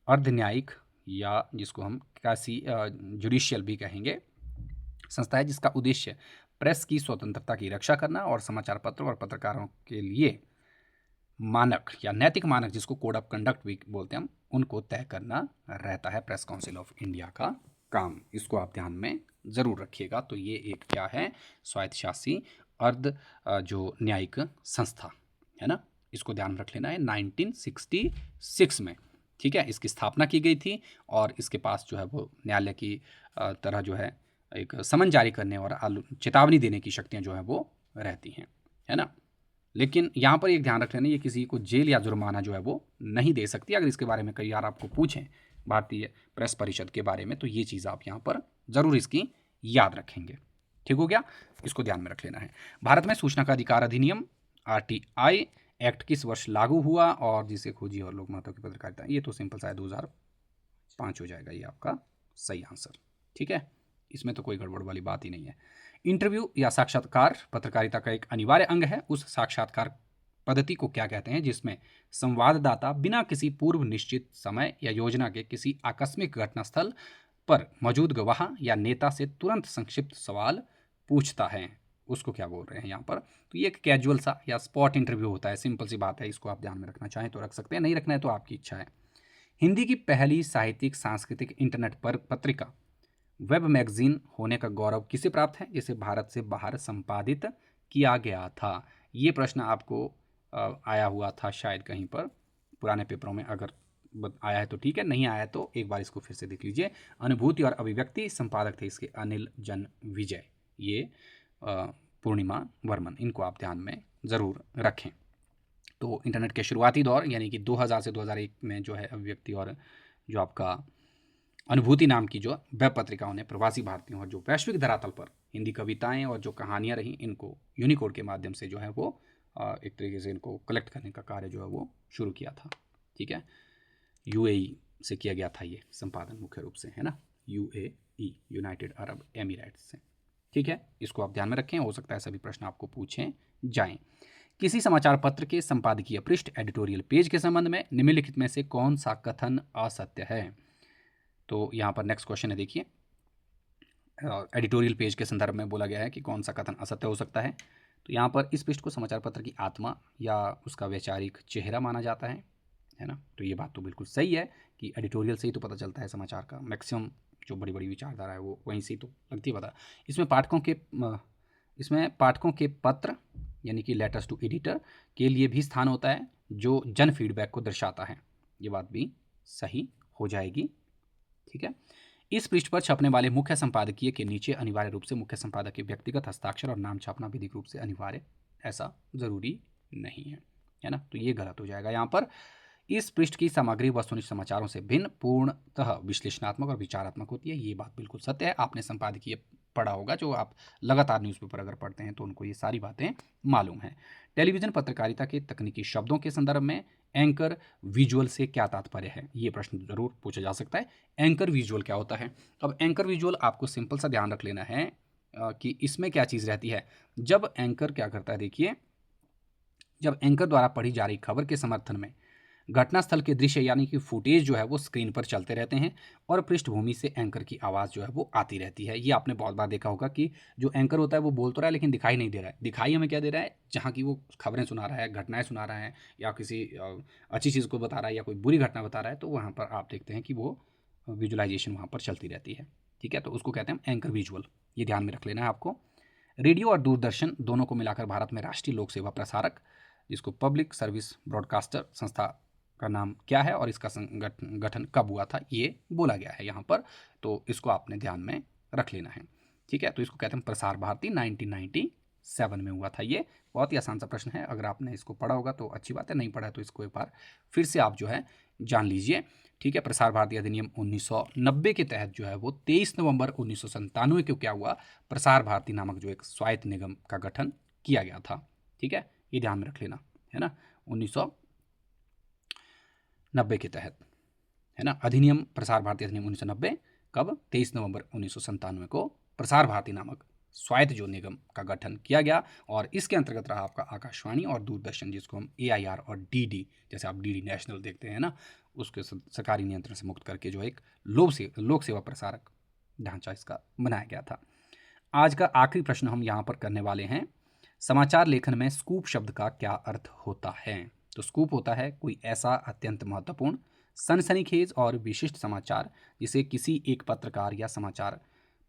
अर्धन्यायिक, या जिसको हम कैसी जुडिशियल भी कहेंगे, संस्था है, जिसका उद्देश्य प्रेस की स्वतंत्रता की रक्षा करना और समाचार पत्रों और पत्रकारों के लिए मानक या नैतिक मानक, जिसको कोड ऑफ कंडक्ट भी बोलते हैं हम, उनको तय करना रहता है प्रेस काउंसिल ऑफ इंडिया का काम। इसको आप ध्यान में ज़रूर रखिएगा। तो ये एक क्या है, स्वायत्तशासी अर्ध जो न्यायिक संस्था है ना, इसको ध्यान में रख लेना है। 1966 में, ठीक है, इसकी स्थापना की गई थी और इसके पास जो है वो न्यायालय की तरह जो है एक समन जारी करने और चेतावनी देने की शक्तियाँ जो है वो रहती हैं, है ना? लेकिन यहाँ पर एक ध्यान रख लेना, ये किसी को जेल या जुर्माना जो है वो नहीं दे सकती। अगर इसके बारे में कई बार आपको पूछें भारतीय प्रेस परिषद के बारे में, तो ये चीज़ आप यहाँ पर ज़रूर इसकी याद रखेंगे। ठीक हो गया, इसको ध्यान में रख लेना है। भारत में सूचना का अधिकार अधिनियम आरटीआई एक्ट किस वर्ष लागू हुआ और जिसे खोजी और लोक महत्व की पत्रकारिता, ये तो सिंपल सा है, 2005 हो जाएगा ये आपका सही आंसर, ठीक है? इसमें तो कोई गड़बड़ वाली बात ही नहीं है। इंटरव्यू या साक्षात्कार पत्रकारिता का एक अनिवार्य अंग है। उस साक्षात्कार पद्धति को क्या कहते हैं जिसमें संवाददाता बिना किसी पूर्व निश्चित समय या योजना के किसी आकस्मिक घटनास्थल पर मौजूद गवाह या नेता से तुरंत संक्षिप्त सवाल पूछता है, उसको क्या बोल रहे हैं यहाँ पर? तो ये एक कैजुअल सा या स्पॉट इंटरव्यू होता है, सिंपल सी बात है। इसको आप ध्यान में रखना चाहें तो रख सकते हैं, नहीं रखना है तो आपकी इच्छा है। हिंदी की पहली साहित्यिक सांस्कृतिक इंटरनेट पर पत्रिका वेब मैगजीन होने का गौरव किसे प्राप्त है जिसे भारत से बाहर संपादित किया गया था? ये प्रश्न आपको आया हुआ था शायद कहीं पर पुराने पेपरों में, अगर आया है तो ठीक है, नहीं आया है तो एक बार इसको फिर से देख लीजिए। अनुभूति और अभिव्यक्ति, संपादक थे इसके अनिल जन विजय, ये पूर्णिमा वर्मन, इनको आप ध्यान में ज़रूर रखें। तो इंटरनेट के शुरुआती दौर यानी कि 2000 से 2001 में जो है अभिव्यक्ति और जो आपका अनुभूति नाम की जो वेब पत्रिकाओं ने प्रवासी भारतीयों और जो वैश्विक धरातल पर हिंदी कविताएं और जो कहानियां रहीं, इनको यूनिकोड के माध्यम से जो है वो एक तरीके से इनको कलेक्ट करने का कार्य जो है वो शुरू किया था, ठीक है? यूएई से किया गया था ये संपादन मुख्य रूप से, है ना? यूएई, यूनाइटेड अरब एमिरेट्स से, ठीक है? इसको आप ध्यान में रखें, हो सकता है सभी प्रश्न आपको पूछे जाएं। किसी समाचार पत्र के संपादकीय पृष्ठ एडिटोरियल पेज के संबंध में निम्नलिखित में से कौन सा कथन असत्य है? तो यहाँ पर नेक्स्ट क्वेश्चन है, देखिए, एडिटोरियल पेज के संदर्भ में बोला गया है कि कौन सा कथन असत्य हो सकता है। तो यहाँ पर इस पृष्ठ को समाचार पत्र की आत्मा या उसका वैचारिक चेहरा माना जाता है ना? तो ये बात तो बिल्कुल सही है कि एडिटोरियल से ही तो पता चलता है समाचार का मैक्सिमम जो बड़ी बड़ी विचारधारा है वो वहीं से ही तो लगती है पता। इसमें पाठकों के पत्र यानी कि लेटर्स टू एडिटर के लिए भी स्थान होता है जो जन फीडबैक को दर्शाता है, ये बात भी सही हो जाएगी, ठीक है? इस पृष्ठ पर छपने वाले मुख्य संपादकीय के नीचे अनिवार्य रूप से मुख्य संपादक के व्यक्तिगत हस्ताक्षर और नाम छापना विधिक रूप से अनिवार्य ऐसा जरूरी नहीं है ना। तो ये गलत हो जाएगा यहाँ पर। इस पृष्ठ की सामग्री वस्तुनिष्ठ समाचारों से भिन्न, पूर्णतः विश्लेषणात्मक और विचारात्मक होती है। ये बात बिल्कुल सत्य है। आपने संपादकीय पढ़ा होगा, जो आप लगातार न्यूज़पेपर अगर पढ़ते हैं तो उनको ये सारी बातें मालूम हैं। टेलीविजन पत्रकारिता के तकनीकी शब्दों के संदर्भ में एंकर विजुअल से क्या तात्पर्य है, ये प्रश्न जरूर पूछा जा सकता है। एंकर विजुअल क्या होता है? अब एंकर विजुअल आपको सिंपल सा ध्यान रख लेना है कि इसमें क्या चीज़ रहती है। जब एंकर क्या करता है, देखिए, जब एंकर द्वारा पढ़ी जा रही खबर के समर्थन में घटनास्थल के दृश्य यानी कि फुटेज जो है वो स्क्रीन पर चलते रहते हैं और पृष्ठभूमि से एंकर की आवाज़ जो है वो आती रहती है। ये आपने बहुत बार देखा होगा कि जो एंकर होता है वो बोल तो रहा है लेकिन दिखाई नहीं दे रहा है। दिखाई हमें क्या दे रहा है? जहाँ की वो खबरें सुना रहा है, घटनाएं सुना रहा है, या किसी अच्छी चीज़ को बता रहा है या कोई बुरी घटना बता रहा है, तो वहाँ पर आप देखते हैं कि वो विजुअलाइजेशन वहाँ पर चलती रहती है। ठीक है, तो उसको कहते हैं एंकर विजुअल। ये ध्यान में रख लेना है आपको। रेडियो और दूरदर्शन दोनों को मिलाकर भारत में राष्ट्रीय लोक सेवा प्रसारक, जिसको पब्लिक सर्विस ब्रॉडकास्टर संस्था का नाम क्या है और इसका गठन कब हुआ था, ये बोला गया है यहाँ पर। तो इसको आपने ध्यान में रख लेना है। ठीक है, तो इसको कहते हैं प्रसार भारती। 1997 में हुआ था ये। बहुत ही आसान सा प्रश्न है। अगर आपने इसको पढ़ा होगा तो अच्छी बात है, नहीं पढ़ा है तो इसको एक बार फिर से आप जो है जान लीजिए। ठीक है, प्रसार भारती अधिनियम 1990 के तहत जो है वो 23 नवंबर 1997 को क्या हुआ, प्रसार भारती नामक जो एक स्वायत्त निगम का गठन किया गया था। ठीक है, ये ध्यान में रख लेना है ना। 1990 के तहत, है ना, अधिनियम प्रसार भारती अधिनियम 1990 कब? 23 नवंबर 1997 को प्रसार भारती नामक स्वायत्त जो निगम का गठन किया गया। और इसके अंतर्गत रहा आपका आकाशवाणी और दूरदर्शन, जिसको हम AIR और DD, जैसे आप DD नेशनल देखते हैं ना, उसके सरकारी नियंत्रण से मुक्त करके जो एक लोक सेवा प्रसारक ढांचा इसका बनाया गया था। आज का आखिरी प्रश्न हम यहाँ पर करने वाले हैं। समाचार लेखन में स्कूप शब्द का क्या अर्थ होता है? तो स्कूप होता है कोई ऐसा अत्यंत महत्वपूर्ण, सनसनीखेज और विशिष्ट समाचार जिसे किसी एक पत्रकार या समाचार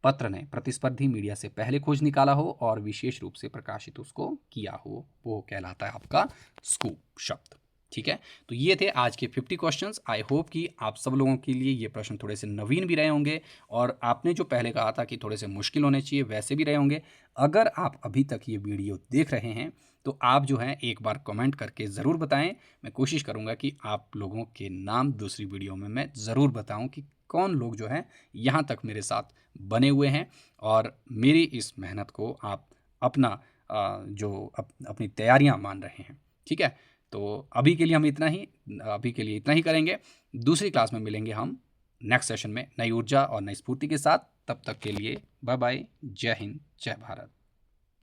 पत्र ने प्रतिस्पर्धी मीडिया से पहले खोज निकाला हो और विशेष रूप से प्रकाशित उसको किया हो, वो कहलाता है आपका स्कूप शब्द। ठीक है, तो ये थे आज के 50 क्वेश्चंस। आई होप कि आप सब लोगों के लिए ये प्रश्न थोड़े से नवीन भी रहे होंगे और आपने जो पहले कहा था कि थोड़े से मुश्किल होने चाहिए, वैसे भी रहे होंगे। अगर आप अभी तक ये वीडियो देख रहे हैं तो आप जो है एक बार कमेंट करके ज़रूर बताएं। मैं कोशिश करूंगा कि आप लोगों के नाम दूसरी वीडियो में मैं ज़रूर बताऊं कि कौन लोग जो हैं यहाँ तक मेरे साथ बने हुए हैं और मेरी इस मेहनत को आप अपना अपनी तैयारियाँ मान रहे हैं। ठीक है, तो अभी के लिए इतना ही करेंगे। दूसरी क्लास में मिलेंगे हम नेक्स्ट सेशन में नई ऊर्जा और नई स्फूर्ति के साथ। तब तक के लिए बाय बाय। जय हिंद, जय भारत।